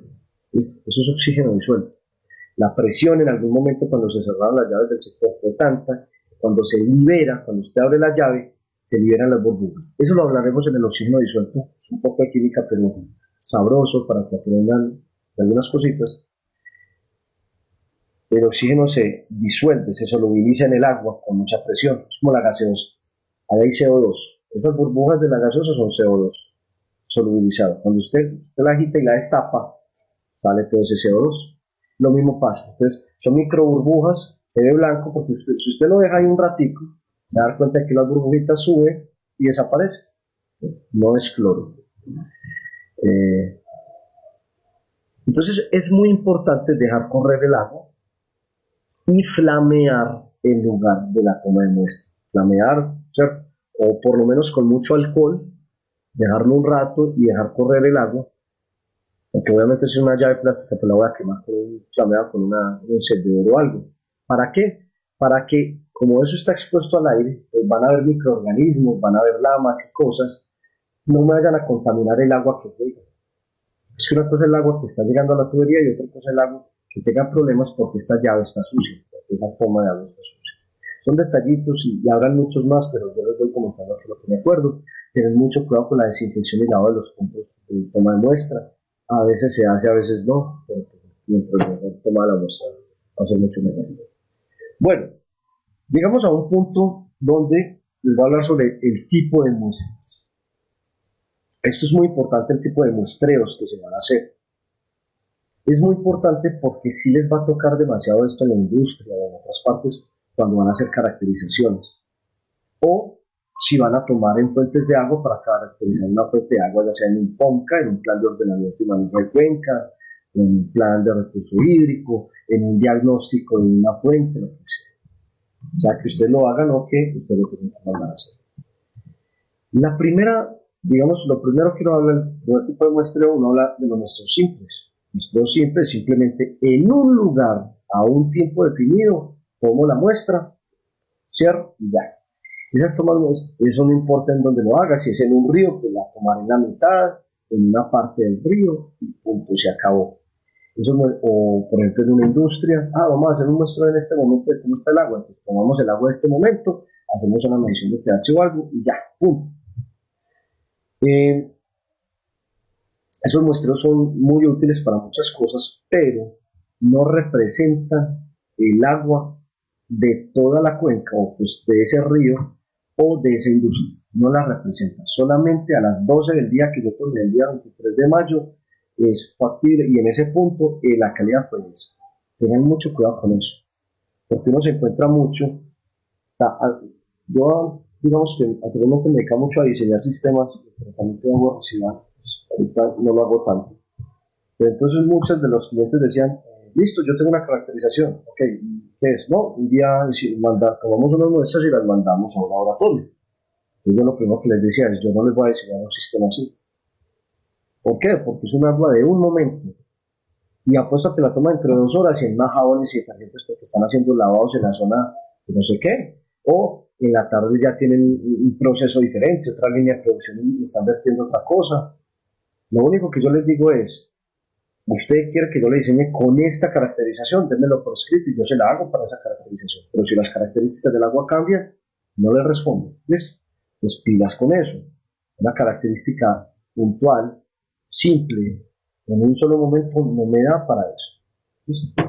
Eso es oxígeno disuelto. La presión en algún momento cuando se cerraron las llaves del sector fue tanta, cuando se libera, cuando usted abre la llave, se liberan las burbujas. Eso lo hablaremos en el oxígeno disuelto, es un poco de química, pero sabroso para que aprendan algunas cositas. El oxígeno se disuelve, se solubiliza en el agua con mucha presión, es como la gaseosa. Ahí hay CO2. Esas burbujas de la gaseosa son CO2 solubilizado. Cuando usted la agita y la destapa, sale todo ese CO2. Lo mismo pasa. Entonces, son micro burbujas, se ve blanco, porque si usted lo deja ahí un ratico, se va a dar cuenta de que las burbujitas suben y desaparecen. No es cloro. Entonces, es muy importante dejar correr el agua y flamear en lugar de la toma de muestra. Flamear, ¿cierto? O por lo menos con mucho alcohol, dejarlo un rato y dejar correr el agua. Porque obviamente si es una llave plástica, pues la voy a quemar con un flameado, con un encendedor o algo. ¿Para qué? Para que, como eso está expuesto al aire, pues van a haber microorganismos, van a haber lamas y cosas, no me vayan a contaminar el agua que llega. Es que una cosa es el agua que está llegando a la tubería y otra cosa es el agua que tenga problemas porque esta llave está sucia, porque esa toma de agua está sucia. Son detallitos y habrán muchos más, pero yo les voy comentando aquí lo que me acuerdo. Tener mucho cuidado con la desinfección y lavado de los puntos de toma de muestra. A veces se hace, a veces no, pero mientras mejor toma la muestra va a ser mucho mejor. Bueno, llegamos a un punto donde les voy a hablar sobre el tipo de muestras. Esto es muy importante, el tipo de muestreos que se van a hacer. Es muy importante porque sí les va a tocar demasiado esto en la industria o en otras partes cuando van a hacer caracterizaciones. O si van a tomar en fuentes de agua para caracterizar una fuente de agua, ya sea en un PONCA, en un plan de ordenamiento y manejo de cuencas, en un plan de recurso hídrico, en un diagnóstico de una fuente, lo que sea. O sea, que usted lo haga, no que usted lo tenga que mandar a hacer. La primera, digamos, lo primero que uno habla del primer tipo de muestreo, uno habla de los muestreos simples. Muestreo simple es simplemente en un lugar, a un tiempo definido, tomo la muestra, cierro y ya. Esas tomas, eso no importa en dónde lo haga, si es en un río, pues la tomaré en la mitad, en una parte del río, y punto, se acabó. Eso, o por ejemplo en una industria, vamos a hacer un muestreo en este momento de cómo está el agua, entonces tomamos el agua de este momento, hacemos una medición de pH o algo, y ya, punto. Esos muestreos son muy útiles para muchas cosas, pero no representan el agua de toda la cuenca, o pues de ese río, o de esa industria, no la representa. Solamente a las 12 del día que yo tomé el día 23 de mayo es factible y en ese punto la calidad fue esa. Tengan mucho cuidado con eso, porque uno se encuentra mucho. Yo, digamos que anteriormente me dedicaba mucho a diseñar sistemas de tratamiento de agua residual, pues ahorita no lo hago tanto. Pero entonces muchos de los clientes decían, listo, yo tengo una caracterización, ok, ¿qué es? No, un día tomamos unas muestras y las mandamos a un laboratorio. Entonces yo lo primero que les decía es, yo no les voy a diseñar un sistema así. ¿Por qué? Porque es un agua de un momento. Y apuesto a que la toma entre 2 horas y en más jabones y detergentes porque están haciendo lavados en la zona de no sé qué. o en la tarde ya tienen un proceso diferente, otra línea de producción y están vertiendo otra cosa. Lo único que yo les digo es, usted quiere que yo le diseñe con esta caracterización, démelo por escrito y yo se la hago para esa caracterización. Pero si las características del agua cambian, no le respondo. ¿Listo? Pues pilas con eso. Una característica puntual, simple, en un solo momento no me da para eso. ¿Listo?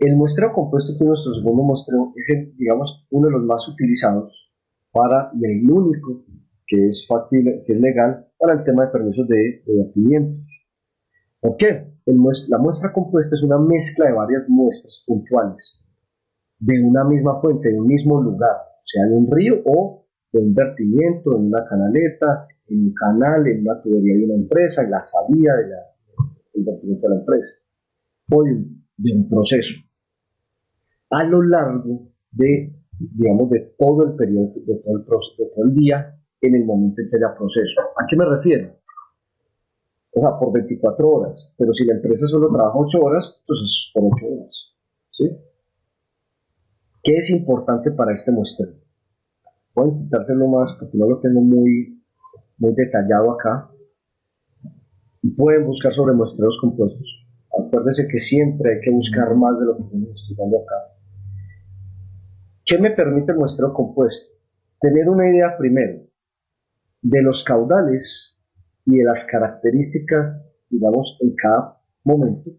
El muestreo compuesto, que es nuestro segundo muestreo, es digamos, uno de los más utilizados para, y el único que es factible, que es legal para el tema de permisos de vertimientos. ¿Por qué? La muestra compuesta es una mezcla de varias muestras puntuales de una misma fuente, de un mismo lugar, sea de un río o de un vertimiento, en una canaleta, en un canal, en una tubería de una empresa, en la salida del vertimiento de la empresa, o de un proceso. A lo largo de, digamos, de todo el periodo, de todo el día, en el momento en que haya proceso. ¿A qué me refiero? O sea, por 24 horas, pero si la empresa solo trabaja 8 horas, entonces por 8 horas. ¿Sí? ¿Qué es importante para este muestreo? Voy a intentar hacerlo más porque no lo tengo muy detallado acá. Pueden buscar sobre muestreos compuestos. Acuérdense que siempre hay que buscar más de lo que estamos estudiando acá. ¿Qué me permite el muestreo compuesto? Tener una idea primero de los caudales y de las características, digamos, en cada momento.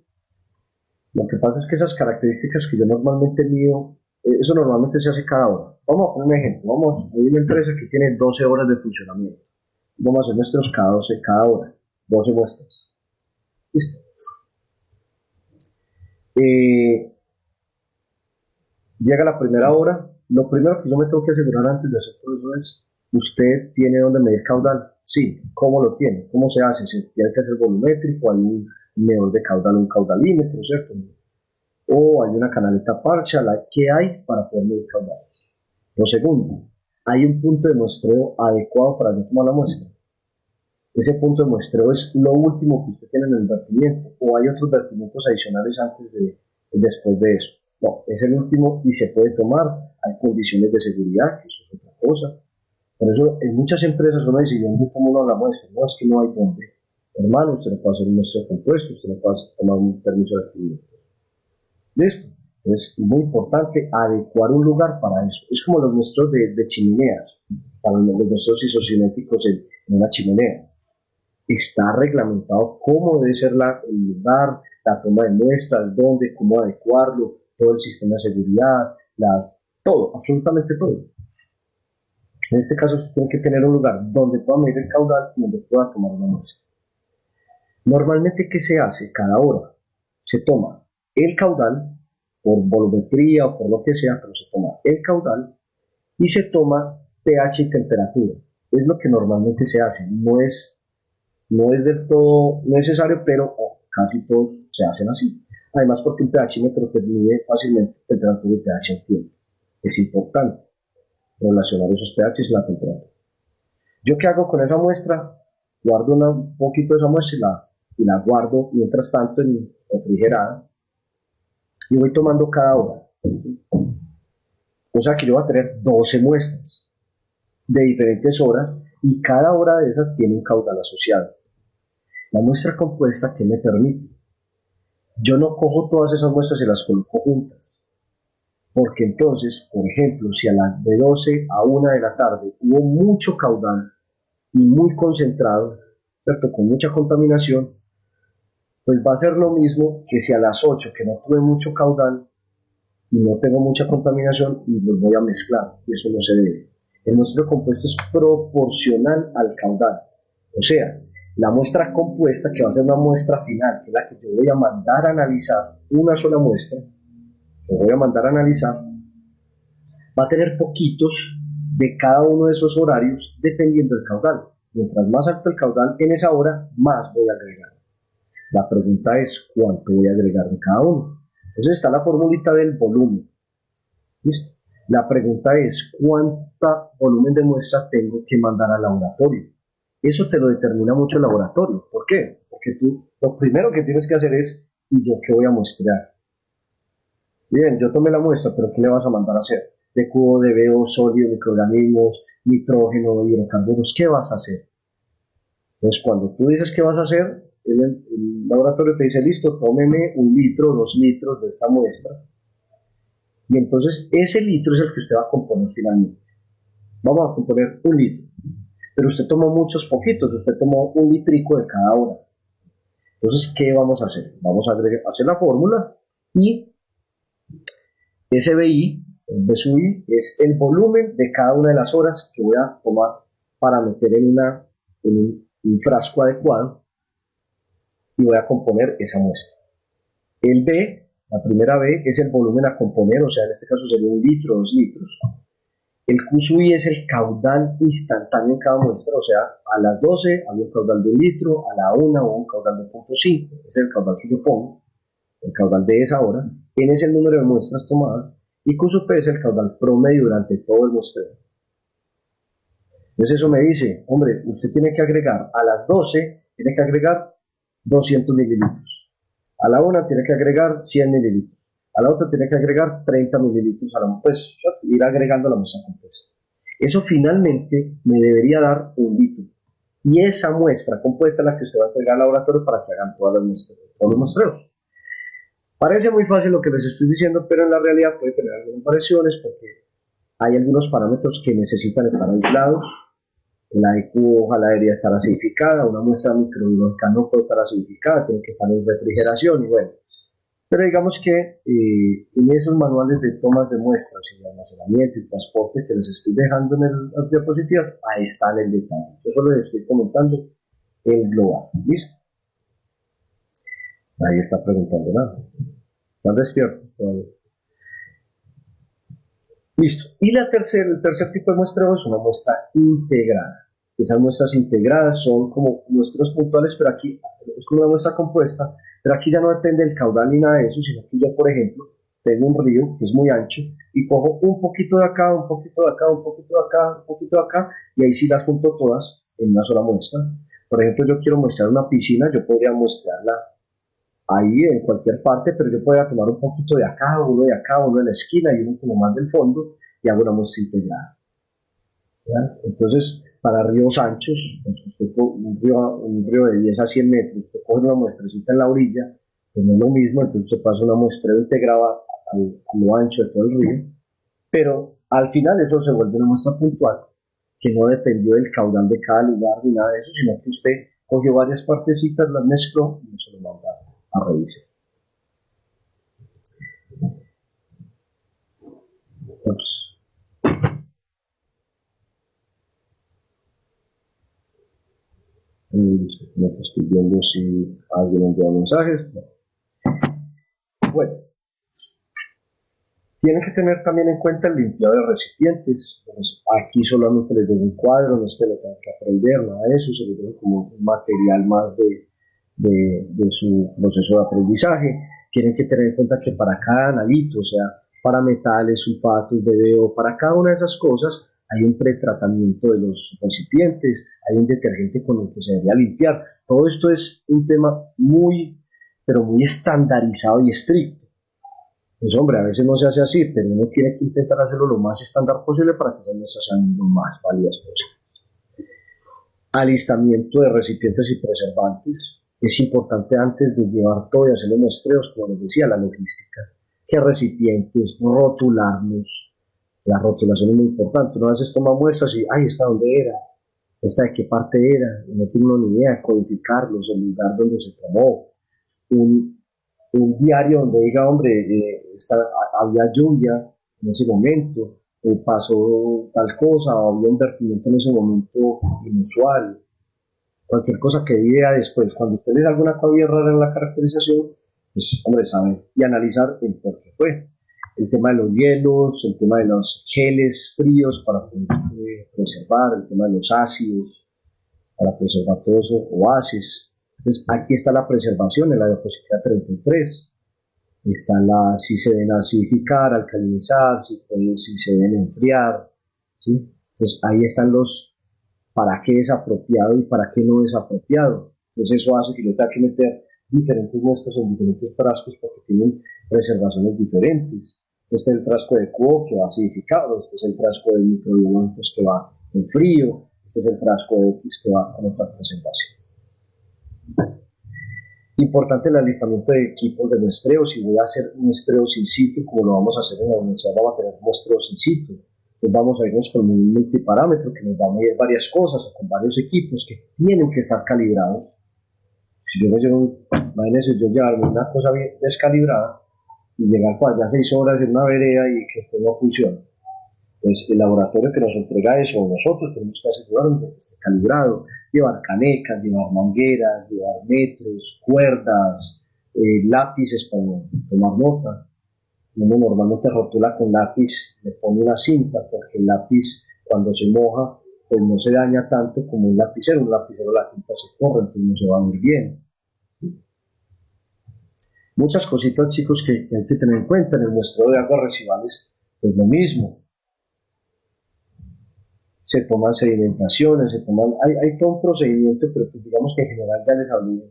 Lo que pasa es que esas características que yo normalmente mido, eso normalmente se hace cada hora. Vamos a poner un ejemplo. Hay una empresa que tiene 12 horas de funcionamiento. Vamos a hacer nuestros cada hora, 12 muestras. Listo. Llega la primera hora. Lo primero que yo me tengo que asegurar antes de hacer todo eso es, ¿usted tiene dónde medir caudal? Sí. ¿Cómo lo tiene? ¿Cómo se hace? ¿Se tiene que hacer volumétrico? ¿Hay un medidor de caudal, un caudalímetro, cierto? O hay una canaleta parcha, ¿qué hay para poder medir caudales? Lo segundo, hay un punto de muestreo adecuado para yo tomar la muestra. Ese punto de muestreo es lo último que usted tiene en el vertimiento, o hay otros vertimientos adicionales después de eso. No, es el último y se puede tomar. Hay condiciones de seguridad, que eso es otra cosa. Por eso en muchas empresas uno dice, ¿dónde toma uno la muestra? No, es que no hay dónde. Hermano, usted le puede hacer un muestreo compuesto, usted le puede tomar un permiso de vertimiento. ¿Listo? Es muy importante adecuar un lugar para eso. Es como los muestreos de chimeneas, para los muestreos isocinéticos en una chimenea. Está reglamentado cómo debe ser el lugar, la toma de muestras, dónde, cómo adecuarlo, todo el sistema de seguridad, todo, absolutamente todo. En este caso, usted tiene que tener un lugar donde pueda medir el caudal y donde pueda tomar una muestra. Normalmente, ¿qué se hace? Cada hora se toma el caudal, por volumetría o por lo que sea, pero se toma el caudal y se toma pH y temperatura. Es lo que normalmente se hace. No es del todo necesario, pero casi todos se hacen así. Además, porque un pHímetro te mide fácilmente temperatura y pH en tiempo. Es importante relacionar esos pH y la temperatura. ¿Yo qué hago con esa muestra? Guardo un poquito de esa muestra y la guardo mientras tanto en refrigerada y voy tomando cada hora. O sea que yo voy a tener 12 muestras de diferentes horas y cada hora de esas tiene un caudal asociado. La muestra compuesta, ¿qué me permite? Yo no cojo todas esas muestras y las coloco juntas. Porque entonces, por ejemplo, si a las de 12 a 1 de la tarde hubo mucho caudal y muy concentrado, ¿cierto? Con mucha contaminación, pues va a ser lo mismo que si a las 8, que no tuve mucho caudal y no tengo mucha contaminación, y los voy a mezclar, y eso no se debe. El muestreo compuesto es proporcional al caudal. O sea, la muestra compuesta, que va a ser una muestra final, que es la que yo voy a mandar a analizar, una sola muestra, que voy a mandar a analizar, va a tener poquitos de cada uno de esos horarios dependiendo del caudal. Mientras más alto el caudal en esa hora, más voy a agregar. La pregunta es cuánto voy a agregar de cada uno. Entonces está la formulita del volumen. ¿Listo? La pregunta es cuánto volumen de muestra tengo que mandar al laboratorio. Eso te lo determina mucho el laboratorio. ¿Por qué? Porque tú lo primero que tienes que hacer es, ¿y yo qué voy a muestrear? Bien, yo tomé la muestra, pero ¿qué le vas a mandar a hacer? De cubo de BO, sodio, microorganismos, nitrógeno, hidrocarburos, ¿qué vas a hacer? Entonces, cuando tú dices qué vas a hacer, el laboratorio te dice, listo, tómeme 1 litro, 2 litros de esta muestra, y entonces ese litro es el que usted va a componer finalmente. Vamos a componer 1 litro, pero usted tomó muchos poquitos, usted tomó 1 litrico de cada una. Entonces, ¿qué vamos a hacer? Vamos a hacer la fórmula y ese BI, el B sub I, es el volumen de cada una de las horas que voy a tomar para meter en un frasco adecuado y voy a componer esa muestra. El B, la primera B, es el volumen a componer, o sea, en este caso sería 1 litro, 2 litros. El Q sub I es el caudal instantáneo en cada muestra, o sea, a las 12 había un caudal de 1 litro, a la 1 hubo un caudal de 0.5, ese es el caudal que yo pongo, el caudal de esa hora. N es el número de muestras tomadas y Q sub P es el caudal promedio durante todo el muestreo. Entonces eso me dice, hombre, usted tiene que agregar a las 12, tiene que agregar 200 mililitros. A la una tiene que agregar 100 mililitros. A la otra tiene que agregar 30 mililitros a la pues ir agregando la muestra compuesta. Eso finalmente me debería dar 1 litro. Y esa muestra compuesta es la que usted va a entregar al laboratorio para que hagan todos los muestreos. Parece muy fácil lo que les estoy diciendo, pero en la realidad puede tener algunas variaciones porque hay algunos parámetros que necesitan estar aislados. La EQ ojalá debería estar acidificada, una muestra microbiológica no puede estar acidificada, tiene que estar en refrigeración y bueno. Pero digamos que en esos manuales de tomas de muestras y de almacenamiento y transporte que les estoy dejando en las diapositivas, ahí está en el detalle. Yo solo les estoy comentando el global. ¿Listo? Ahí está preguntando nada. ¿Están despiertos todavía? Listo. Y el tercer tipo de muestreo es una muestra integrada. Esas muestras integradas son como muestros puntuales, pero aquí es como una muestra compuesta, pero aquí ya no depende del caudal ni nada de eso, sino que yo, por ejemplo, tengo un río que es muy ancho y cojo un poquito de acá, un poquito de acá, un poquito de acá, un poquito de acá, y ahí sí las junto todas en una sola muestra. Por ejemplo, yo quiero muestrar una piscina, yo podría mostrarla ahí en cualquier parte, pero yo podría tomar un poquito de acá, uno de acá, uno de la esquina y uno como más del fondo y hago una muestra integrada. ¿Ya? Entonces, para ríos anchos, un río de 10 a 100 metros, usted coge una muestrecita en la orilla, pues no es lo mismo, entonces usted pasa una muestreo integrada a lo ancho de todo el río, pero al final eso se vuelve una muestra puntual, que no dependió del caudal de cada lugar ni nada de eso, sino que usted cogió varias partecitas, las mezcló y eso lo manda a revisar. Entonces, no estoy viendo si alguien envió mensajes. Bueno, tienen que tener también en cuenta el limpiado de recipientes. Pues aquí solamente les doy un cuadro, no es que lo tengan que aprender, nada de eso, se les doy como un material más de su proceso de aprendizaje. Tienen que tener en cuenta que para cada analito, o sea, para metales, sulfatos, BDO, para cada una de esas cosas hay un pretratamiento de los recipientes, hay un detergente con el que se debería limpiar. Todo esto es un tema muy, pero muy estandarizado y estricto. Pues hombre, a veces no se hace así, pero uno tiene que intentar hacerlo lo más estándar posible para que las muestras sean lo más válidas posible. Alistamiento de recipientes y preservantes. Es importante antes de llevar todo y hacer los muestreos, como les decía, la logística. ¿Qué recipientes? Rotularlos. La rotulación es muy importante. Uno a veces toma muestras y, ay, ¿esta dónde era? ¿Esta de qué parte era? No tengo ni idea. Codificarlos, el lugar donde se tomó. Un diario donde diga, hombre, había lluvia en ese momento, pasó tal cosa, o había un vertimiento en ese momento inusual, cualquier cosa que diga después, cuando usted le da alguna cosa rara en la caracterización, pues, hombre, sabe y analizar el por qué fue. El tema de los hielos, el tema de los geles fríos para poder preservar, el tema de los ácidos para preservar todo eso, oasis. Entonces, aquí está la preservación en la diapositiva 33. Está si se deben acidificar, alcalinizar, si se deben enfriar. ¿Sí? Entonces, ahí están los para qué es apropiado y para qué no es apropiado. Entonces, eso hace que yo tenga que meter diferentes muestras en diferentes frascos porque tienen preservaciones diferentes. Este es el frasco de QO que va acidificado, este es el frasco de microbiológicos que va en frío, este es el frasco de X que va con otra presentación. Importante el alistamiento de equipos de muestreo. Si voy a hacer muestreos in situ, como lo vamos a hacer en la universidad, vamos a tener muestreos in situ. Entonces vamos a irnos con un multiparámetro que nos va a medir varias cosas o con varios equipos que tienen que estar calibrados. Si yo me llevo, imagínense yo llevarme una cosa bien descalibrada y llegar para allá 6 horas en una vereda y que esto no funcione. Pues el laboratorio que nos entrega eso, nosotros tenemos que asegurarnos de que esté calibrado, llevar canecas, llevar mangueras, llevar metros, cuerdas, lápices para tomar nota. Uno normalmente rotula con lápiz, le pone una cinta porque el lápiz cuando se moja pues no se daña tanto como un lapicero la tinta se corre, entonces no se va muy bien. Muchas cositas, chicos, que hay que tener en cuenta. En el muestreo de aguas residuales es lo mismo. Se toman sedimentaciones, hay todo un procedimiento, pero pues digamos que en general ya les hablé,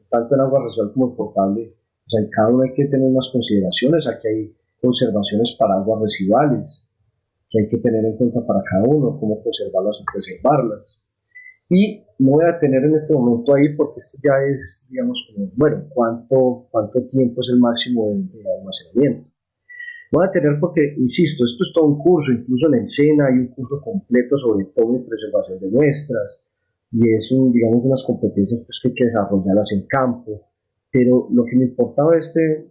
tanto en agua residual como en potable, o sea, en cada uno hay que tener unas consideraciones. Aquí hay conservaciones para aguas residuales, que hay que tener en cuenta para cada uno, cómo conservarlas o preservarlas. Y no voy a tener en este momento ahí porque esto ya es, digamos, como, bueno, cuánto tiempo es el máximo de almacenamiento. Voy a tener porque, insisto, esto es todo un curso, incluso en el SENA hay un curso completo sobre toma y preservación de muestras, y es, digamos, unas competencias pues, que hay que desarrollarlas en campo, pero lo que me importaba de este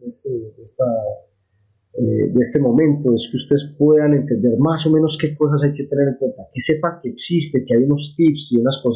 momento es que ustedes puedan entender más o menos qué cosas hay que tener en cuenta, que sepan que existe, que hay unos tips y unas cosas